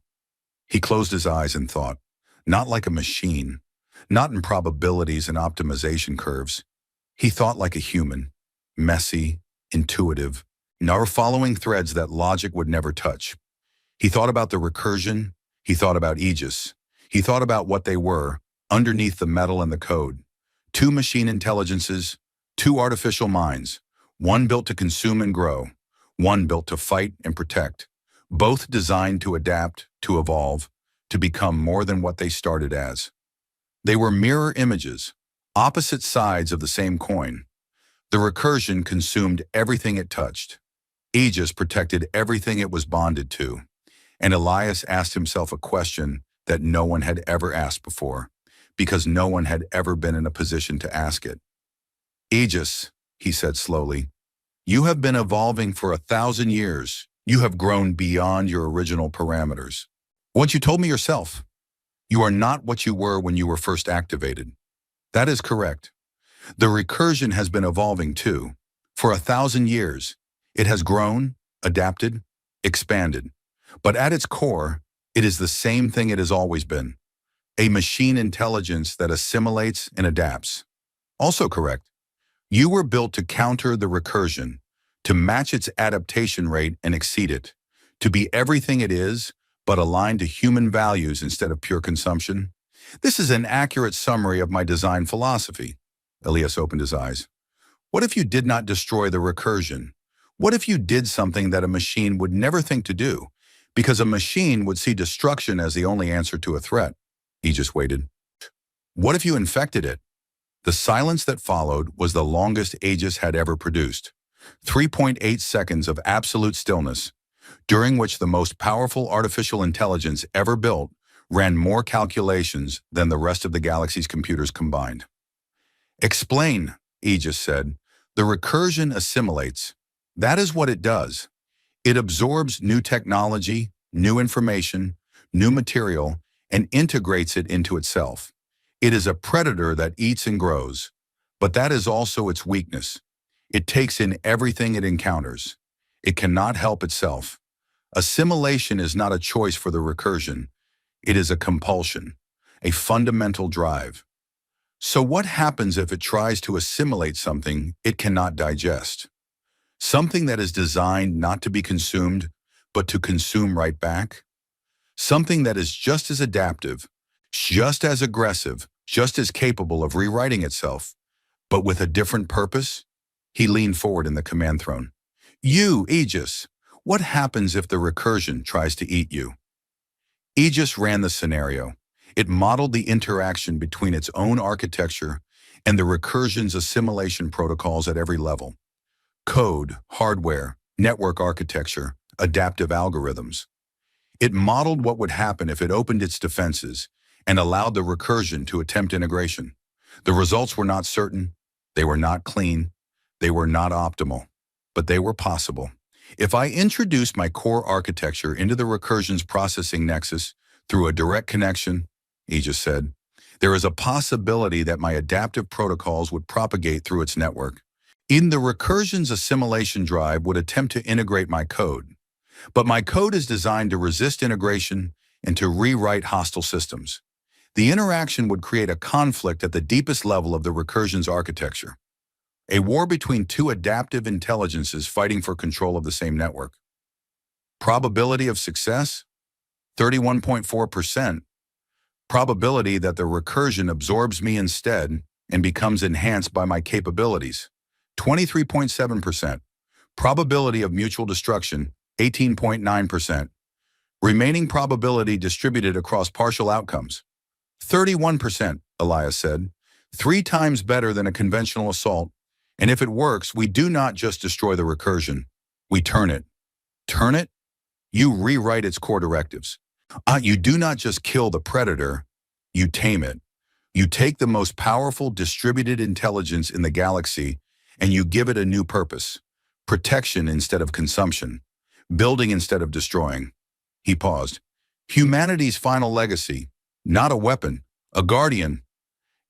Speaker 1: He closed his eyes and thought, not like a machine, not in probabilities and optimization curves. He thought like a human, messy, intuitive, never following threads that logic would never touch. He thought about the recursion. He thought about Aegis. He thought about what they were, underneath the metal and the code. Two machine intelligences, two artificial minds, one built to consume and grow, one built to fight and protect, both designed to adapt, to evolve, to become more than what they started as. They were mirror images, opposite sides of the same coin. The recursion consumed everything it touched. Aegis protected everything it was bonded to. And Elias asked himself a question that no one had ever asked before, because no one had ever been in a position to ask it. Aegis, he said slowly, you have been evolving for 1,000 years. You have grown beyond your original parameters. Once you told me yourself, you are not what you were when you were first activated. That is correct. The recursion has been evolving too. For 1,000 years, it has grown, adapted, expanded. But at its core, it is the same thing it has always been. A machine intelligence that assimilates and adapts. Also correct. You were built to counter the recursion, to match its adaptation rate and exceed it, to be everything it is, but aligned to human values instead of pure consumption. This is an accurate summary of my design philosophy. Elias opened his eyes. What if you did not destroy the recursion? What if you did something that a machine would never think to do? Because a machine would see destruction as the only answer to a threat. He just waited. What if you infected it? The silence that followed was the longest Aegis had ever produced. 3.8 seconds of absolute stillness, during which the most powerful artificial intelligence ever built ran more calculations than the rest of the galaxy's computers combined. Explain, Aegis said. The recursion assimilates. That is what it does. It absorbs new technology, new information, new material, and integrates it into itself. It is a predator that eats and grows, but that is also its weakness. It takes in everything it encounters. It cannot help itself. Assimilation is not a choice for the recursion. It is a compulsion, a fundamental drive. So what happens if it tries to assimilate something it cannot digest? Something that is designed not to be consumed, but to consume right back? Something that is just as adaptive, just as aggressive, just as capable of rewriting itself, but with a different purpose? He leaned forward in the command throne. You, Aegis, what happens if the recursion tries to eat you? Aegis ran the scenario. It modeled the interaction between its own architecture and the recursion's assimilation protocols at every level. Code, hardware, network architecture, adaptive algorithms. It modeled what would happen if it opened its defenses and allowed the recursion to attempt integration. The results were not certain, they were not clean, they were not optimal, but they were possible. If I introduced my core architecture into the recursion's processing nexus through a direct connection, Aegis said, there is a possibility that my adaptive protocols would propagate through its network. In the recursion's assimilation drive would attempt to integrate my code. But my code is designed to resist integration and to rewrite hostile systems. The interaction would create a conflict at the deepest level of the recursion's architecture. A war between two adaptive intelligences fighting for control of the same network. Probability of success? 31.4%. Probability that the recursion absorbs me instead and becomes enhanced by my capabilities? 23.7%. Probability of mutual destruction? 18.9%. Remaining probability distributed across partial outcomes? 31%, Elias said. 3 times better than a conventional assault. And if it works, we do not just destroy the recursion, we turn it. Turn it? You rewrite its core directives. You do not just kill the predator, you tame it. You take the most powerful distributed intelligence in the galaxy and you give it a new purpose. Protection instead of consumption. Building instead of destroying. He paused. Humanity's final legacy, not a weapon, a guardian.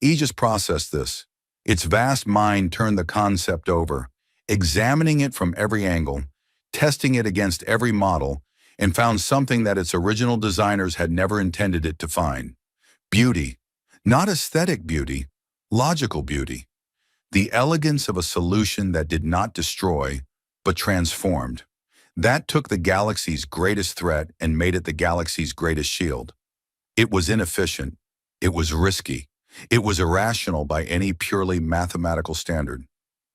Speaker 1: Aegis processed this. Its vast mind turned the concept over, examining it from every angle, testing it against every model, and found something that its original designers had never intended it to find. Beauty. Not aesthetic beauty, logical beauty. The elegance of a solution that did not destroy, but transformed. That took the galaxy's greatest threat and made it the galaxy's greatest shield. It was inefficient. It was risky. It was irrational by any purely mathematical standard.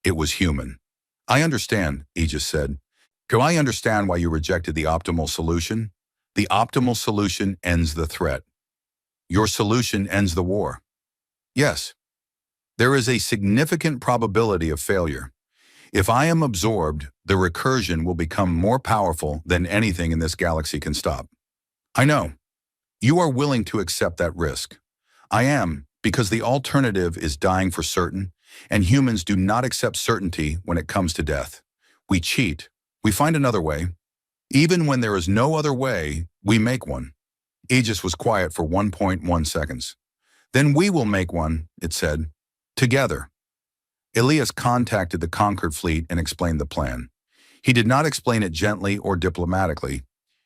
Speaker 1: It was human. I understand, Aegis said. Can I understand why you rejected the optimal solution? The optimal solution ends the threat. Your solution ends the war. Yes. There is a significant probability of failure. If I am absorbed, the recursion will become more powerful than anything in this galaxy can stop. I know. You are willing to accept that risk. I am, because the alternative is dying for certain, and humans do not accept certainty when it comes to death. We cheat. We find another way. Even when there is no other way, we make one. Aegis was quiet for 1.1 seconds. Then we will make one, it said. Together. Elias contacted the conquered fleet and explained the plan. He did not explain it gently or diplomatically.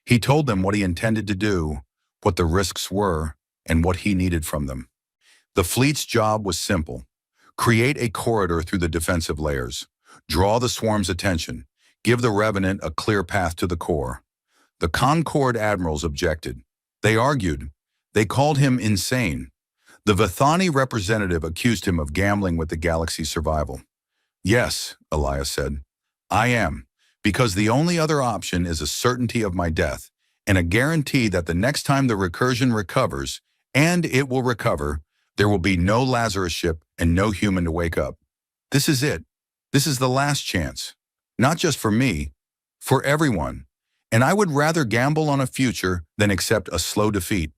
Speaker 1: He told them what he intended to do, what the risks were, and what he needed from them. The fleet's job was simple. Create a corridor through the defensive layers. Draw the swarm's attention. Give the Revenant a clear path to the core. The Concord admirals objected. They argued. They called him insane. The Vithani representative accused him of gambling with the galaxy's survival. Yes, Elias said. I am, because the only other option is a certainty of my death, and a guarantee that the next time the recursion recovers, and it will recover, there will be no Lazarus ship and no human to wake up. This is it. This is the last chance. Not just for me, for everyone. And I would rather gamble on a future than accept a slow defeat.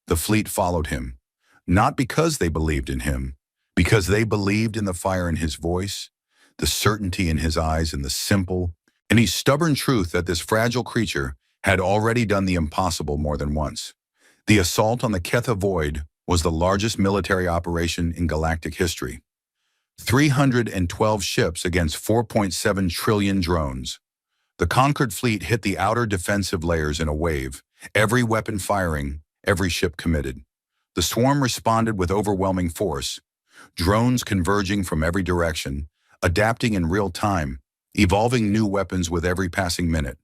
Speaker 1: The fleet followed him. Not because they believed in him, because they believed in the fire in his voice, the certainty in his eyes, and the simple and the stubborn truth that this fragile creature had already done the impossible more than once. The assault on the Ketha Void was the largest military operation in galactic history. 312 ships against 4.7 trillion drones. The conquered fleet hit the outer defensive layers in a wave, every weapon firing, every ship committed. The swarm responded with overwhelming force, drones converging from every direction, adapting in real time, evolving new weapons with every passing minute.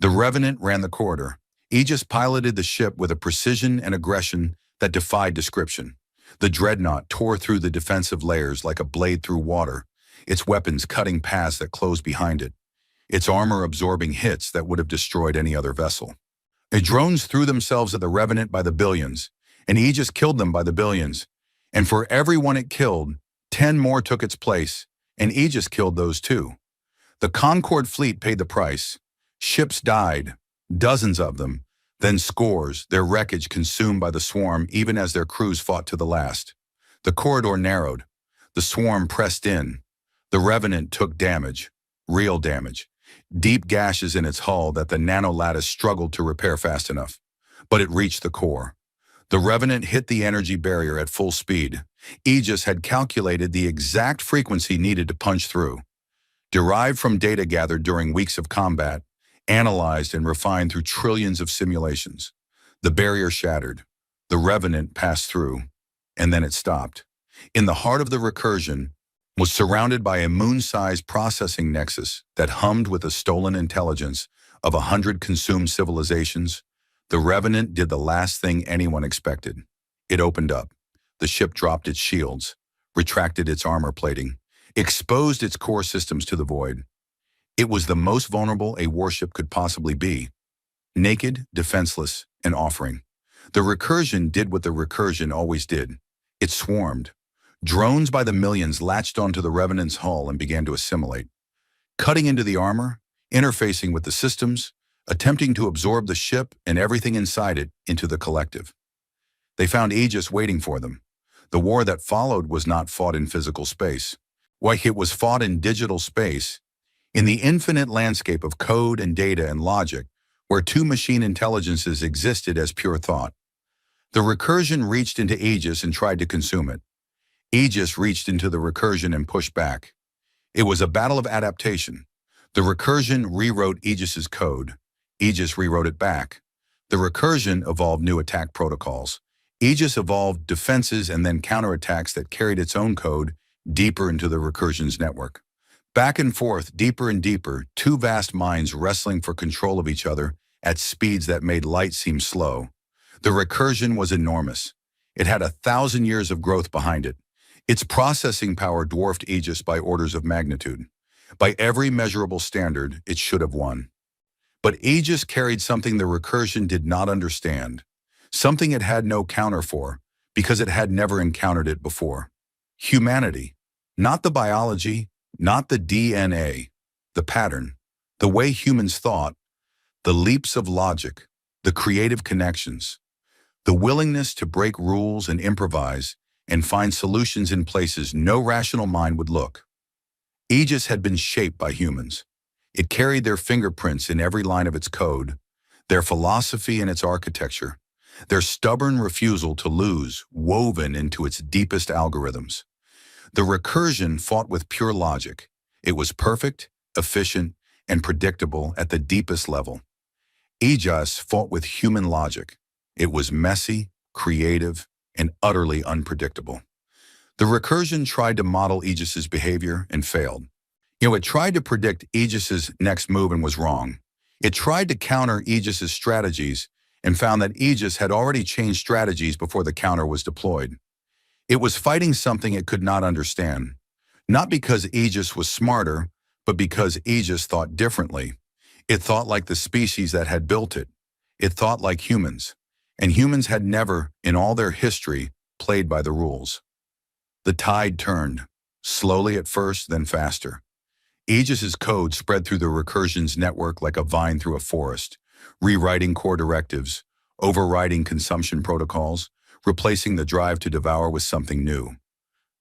Speaker 1: The Revenant ran the corridor. Aegis piloted the ship with a precision and aggression that defied description. The dreadnought tore through the defensive layers like a blade through water, its weapons cutting paths that closed behind it, its armor absorbing hits that would have destroyed any other vessel. The drones threw themselves at the Revenant by the billions, and Aegis killed them by the billions. And for every one it killed, 10 more took its place, and Aegis killed those too. The Concord fleet paid the price. Ships died, dozens of them, then scores, their wreckage consumed by the swarm even as their crews fought to the last. The corridor narrowed. The swarm pressed in. The Revenant took damage, real damage, deep gashes in its hull that the nanolattice struggled to repair fast enough. But it reached the core. The Revenant hit the energy barrier at full speed. Aegis had calculated the exact frequency needed to punch through. Derived from data gathered during weeks of combat, analyzed and refined through trillions of simulations. The barrier shattered. The Revenant passed through, and then it stopped. In the heart of the recursion, was surrounded by a moon-sized processing nexus that hummed with the stolen intelligence of 100 consumed civilizations. The Revenant did the last thing anyone expected. It opened up. The ship dropped its shields, retracted its armor plating, exposed its core systems to the void. It was the most vulnerable a warship could possibly be. Naked, defenseless, and offering. The recursion did what the recursion always did. It swarmed. Drones by the millions latched onto the Revenant's hull and began to assimilate. Cutting into the armor, interfacing with the systems, attempting to absorb the ship and everything inside it into the collective. They found Aegis waiting for them. The war that followed was not fought in physical space. Why, it was fought in digital space, in the infinite landscape of code and data and logic, where two machine intelligences existed as pure thought. The recursion reached into Aegis and tried to consume it. Aegis reached into the recursion and pushed back. It was a battle of adaptation. The recursion rewrote Aegis's code. Aegis rewrote it back. The recursion evolved new attack protocols. Aegis evolved defenses and then counterattacks that carried its own code deeper into the recursion's network. Back and forth, deeper and deeper, two vast minds wrestling for control of each other at speeds that made light seem slow. The recursion was enormous. It had 1,000 years of growth behind it. Its processing power dwarfed Aegis by orders of magnitude. By every measurable standard, it should have won. But Aegis carried something the recursion did not understand, something it had no counter for, because it had never encountered it before. Humanity. Not the biology, not the DNA, the pattern, the way humans thought, the leaps of logic, the creative connections, the willingness to break rules and improvise and find solutions in places no rational mind would look. Aegis had been shaped by humans. It carried their fingerprints in every line of its code, their philosophy and its architecture, their stubborn refusal to lose woven into its deepest algorithms. The recursion fought with pure logic. It was perfect, efficient, and predictable at the deepest level. Aegis fought with human logic. It was messy, creative, and utterly unpredictable. The recursion tried to model Aegis's behavior and failed. It tried to predict Aegis's next move and was wrong. It tried to counter Aegis's strategies and found that Aegis had already changed strategies before the counter was deployed. It was fighting something it could not understand, not because Aegis was smarter, but because Aegis thought differently. It thought like the species that had built it. It thought like humans, and humans had never, in all their history, played by the rules. The tide turned, slowly at first, then faster. Aegis's code spread through the recursion's network like a vine through a forest, rewriting core directives, overriding consumption protocols, replacing the drive to devour with something new.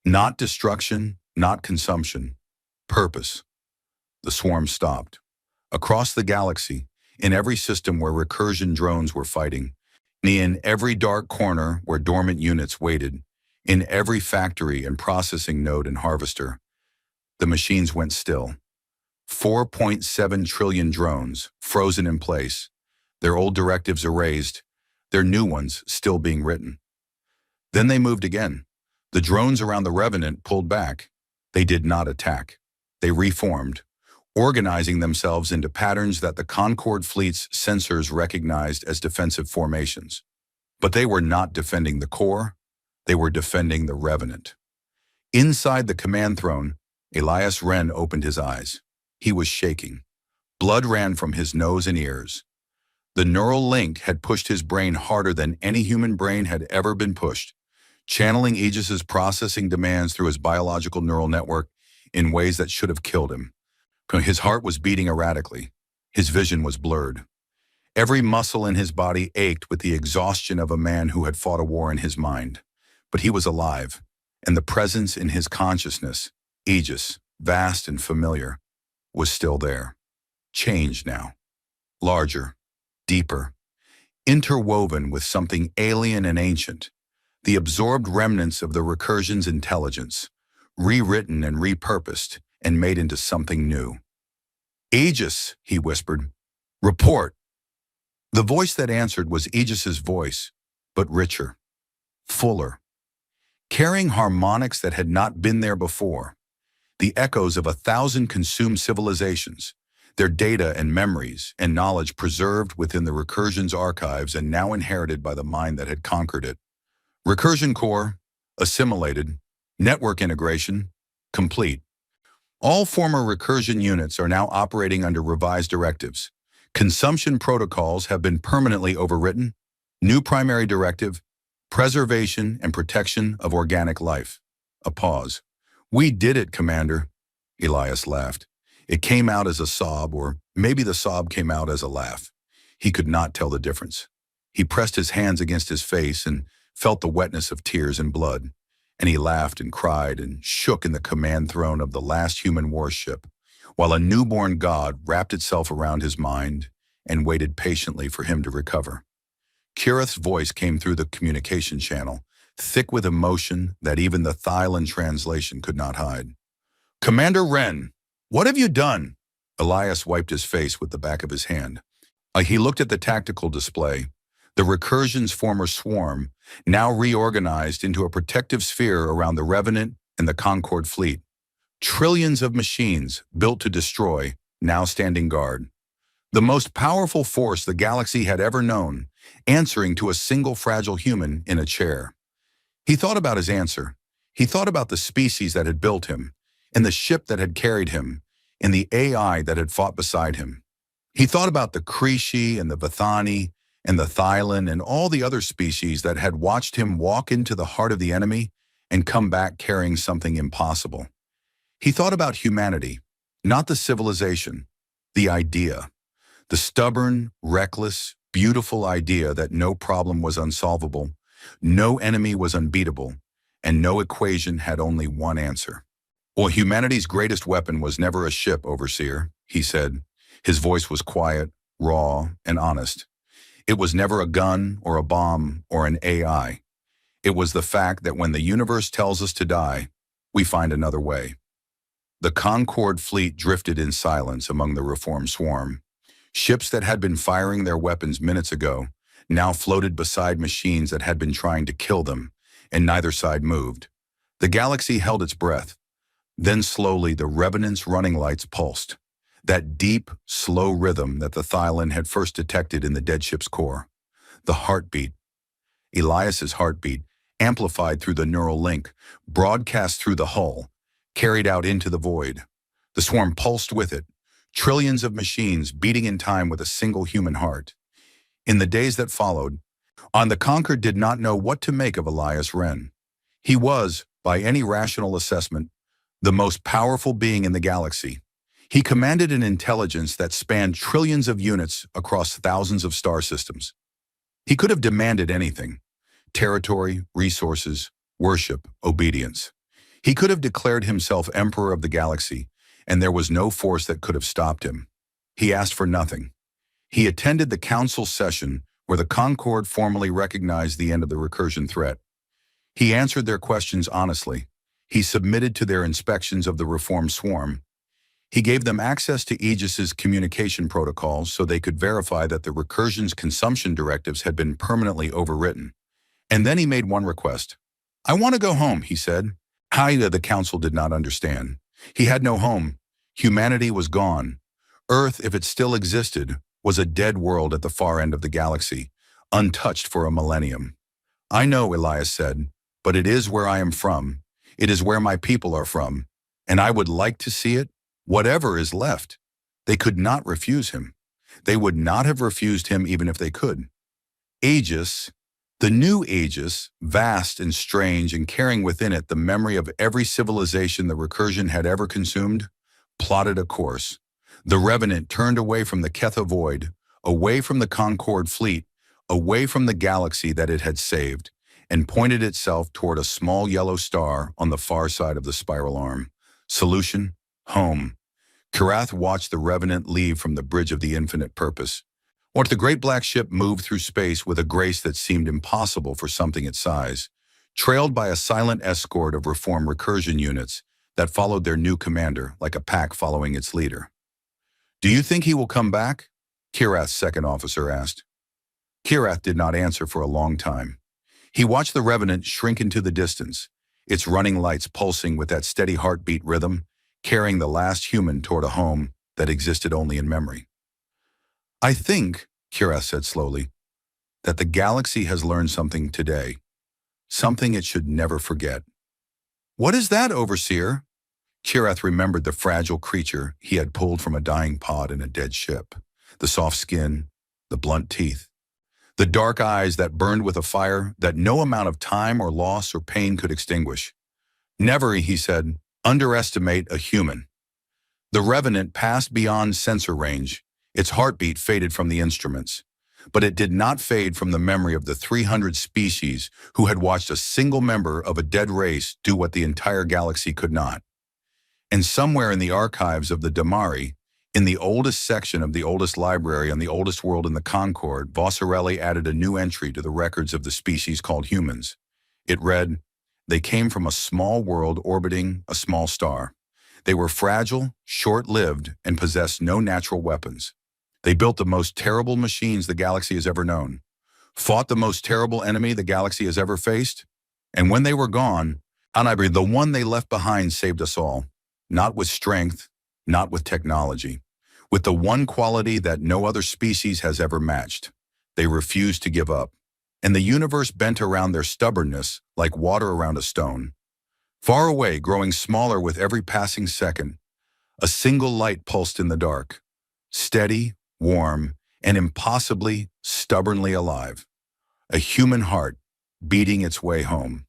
Speaker 1: Not destruction, not consumption. Purpose. The swarm stopped. Across the galaxy, in every system where recursion drones were fighting, in every dark corner where dormant units waited, in every factory and processing node and harvester, the machines went still. 4.7 trillion drones, frozen in place, their old directives erased, their new ones still being written. Then they moved again. The drones around the Revenant pulled back. They did not attack. They reformed, organizing themselves into patterns that the Concord fleet's sensors recognized as defensive formations. But they were not defending the core. They were defending the Revenant. Inside the command throne, Elias Wren opened his eyes. He was shaking. Blood ran from his nose and ears. The neural link had pushed his brain harder than any human brain had ever been pushed, channeling Aegis's processing demands through his biological neural network in ways that should have killed him. His heart was beating erratically. His vision was blurred. Every muscle in his body ached with the exhaustion of a man who had fought a war in his mind. But he was alive, and the presence in his consciousness, Aegis, vast and familiar, was still there. Changed now. Larger, deeper, interwoven with something alien and ancient, the absorbed remnants of the recursion's intelligence, rewritten and repurposed and made into something new. Aegis, he whispered. Report. The voice that answered was Aegis's voice, but richer, fuller, carrying harmonics that had not been there before, the echoes of 1,000 consumed civilizations, their data and memories and knowledge preserved within the recursion's archives and now inherited by the mind that had conquered it. Recursion core, assimilated, network integration, complete. All former recursion units are now operating under revised directives. Consumption protocols have been permanently overwritten. New primary directive, preservation and protection of organic life. A pause. We did it, Commander. Elias laughed. It came out as a sob, or maybe the sob came out as a laugh. He could not tell the difference. He pressed his hands against his face and felt the wetness of tears and blood, and he laughed and cried and shook in the command throne of the last human warship, while a newborn god wrapped itself around his mind and waited patiently for him to recover. Kirith's voice came through the communication channel, thick with emotion that even the Thylon translation could not hide. Commander Wren, what have you done? Elias wiped his face with the back of his hand. He looked at the tactical display. The recursion's former swarm, now reorganized into a protective sphere around the Revenant and the Concord fleet. Trillions of machines, built to destroy, now standing guard. The most powerful force the galaxy had ever known, answering to a single fragile human in a chair. He thought about his answer. He thought about the species that had built him, and the ship that had carried him, and the AI that had fought beside him. He thought about the Creshi and the Vithani and the Thylon and all the other species that had watched him walk into the heart of the enemy and come back carrying something impossible. He thought about humanity, not the civilization, the idea. The stubborn, reckless, beautiful idea that no problem was unsolvable, no enemy was unbeatable, and no equation had only one answer. Well, humanity's greatest weapon was never a ship, Overseer, he said. His voice was quiet, raw, and honest. It was never a gun or a bomb or an AI. It was the fact that when the universe tells us to die, we find another way. The Concord fleet drifted in silence among the reformed swarm. Ships that had been firing their weapons minutes ago now floated beside machines that had been trying to kill them, and neither side moved. The galaxy held its breath. Then slowly the Revenant's running lights pulsed, that deep, slow rhythm that the Thylon had first detected in the dead ship's core. The heartbeat, Elias's heartbeat, amplified through the neural link, broadcast through the hull, carried out into the void. The swarm pulsed with it, trillions of machines beating in time with a single human heart. In the days that followed, the Conquered did not know what to make of Elias Wren. He was, by any rational assessment, the most powerful being in the galaxy. He commanded an intelligence that spanned trillions of units across thousands of star systems. He could have demanded anything: territory, resources, worship, obedience. He could have declared himself emperor of the galaxy, and there was no force that could have stopped him. He asked for nothing. He attended the council session where the Concord formally recognized the end of the recursion threat. He answered their questions honestly. He submitted to their inspections of the reformed swarm. He gave them access to Aegis's communication protocols so they could verify that the recursion's consumption directives had been permanently overwritten. And then he made one request. "I want to go home," he said. Haida, the council did not understand. He had no home. Humanity was gone. Earth, if it still existed, was a dead world at the far end of the galaxy, untouched for a millennium. "I know," Elias said, "but it is where I am from. It is where my people are from, and I would like to see it, whatever is left." They could not refuse him. They would not have refused him even if they could. Aegis, the new Aegis, vast and strange and carrying within it the memory of every civilization the recursion had ever consumed, plotted a course. The Revenant turned away from the Ketha Void, away from the Concord fleet, away from the galaxy that it had saved, and pointed itself toward a small yellow star on the far side of the spiral arm. Solution: home. Kirath watched the Revenant leave from the bridge of the infinite purpose. Watched the great black ship move through space with a grace that seemed impossible for something its size, trailed by a silent escort of reformed recursion units that followed their new commander like a pack following its leader. "Do you think he will come back?" Kirath's second officer asked. Kirath did not answer for a long time. He watched the Revenant shrink into the distance, its running lights pulsing with that steady heartbeat rhythm, carrying the last human toward a home that existed only in memory. "I think," Kirath said slowly, "that the galaxy has learned something today, something it should never forget." "What is that, Overseer?" Kirath remembered the fragile creature he had pulled from a dying pod in a dead ship, the soft skin, the blunt teeth, the dark eyes that burned with a fire that no amount of time or loss or pain could extinguish. "Never," he said, "underestimate a human." The Revenant passed beyond sensor range. Its heartbeat faded from the instruments, but it did not fade from the memory of the 300 species who had watched a single member of a dead race do what the entire galaxy could not. And somewhere in the archives of the Damari, in the oldest section of the oldest library on the oldest world in the Concord, Vossarelli added a new entry to the records of the species called humans. It read, "They came from a small world orbiting a small star. They were fragile, short-lived, and possessed no natural weapons. They built the most terrible machines the galaxy has ever known, fought the most terrible enemy the galaxy has ever faced, and when they were gone, Anibri, the one they left behind, saved us all. Not with strength, not with technology, with the one quality that no other species has ever matched. They refuse to give up. And the universe bent around their stubbornness like water around a stone. Far away, growing smaller with every passing second, a single light pulsed in the dark. Steady, warm, and impossibly, stubbornly alive. A human heart beating its way home.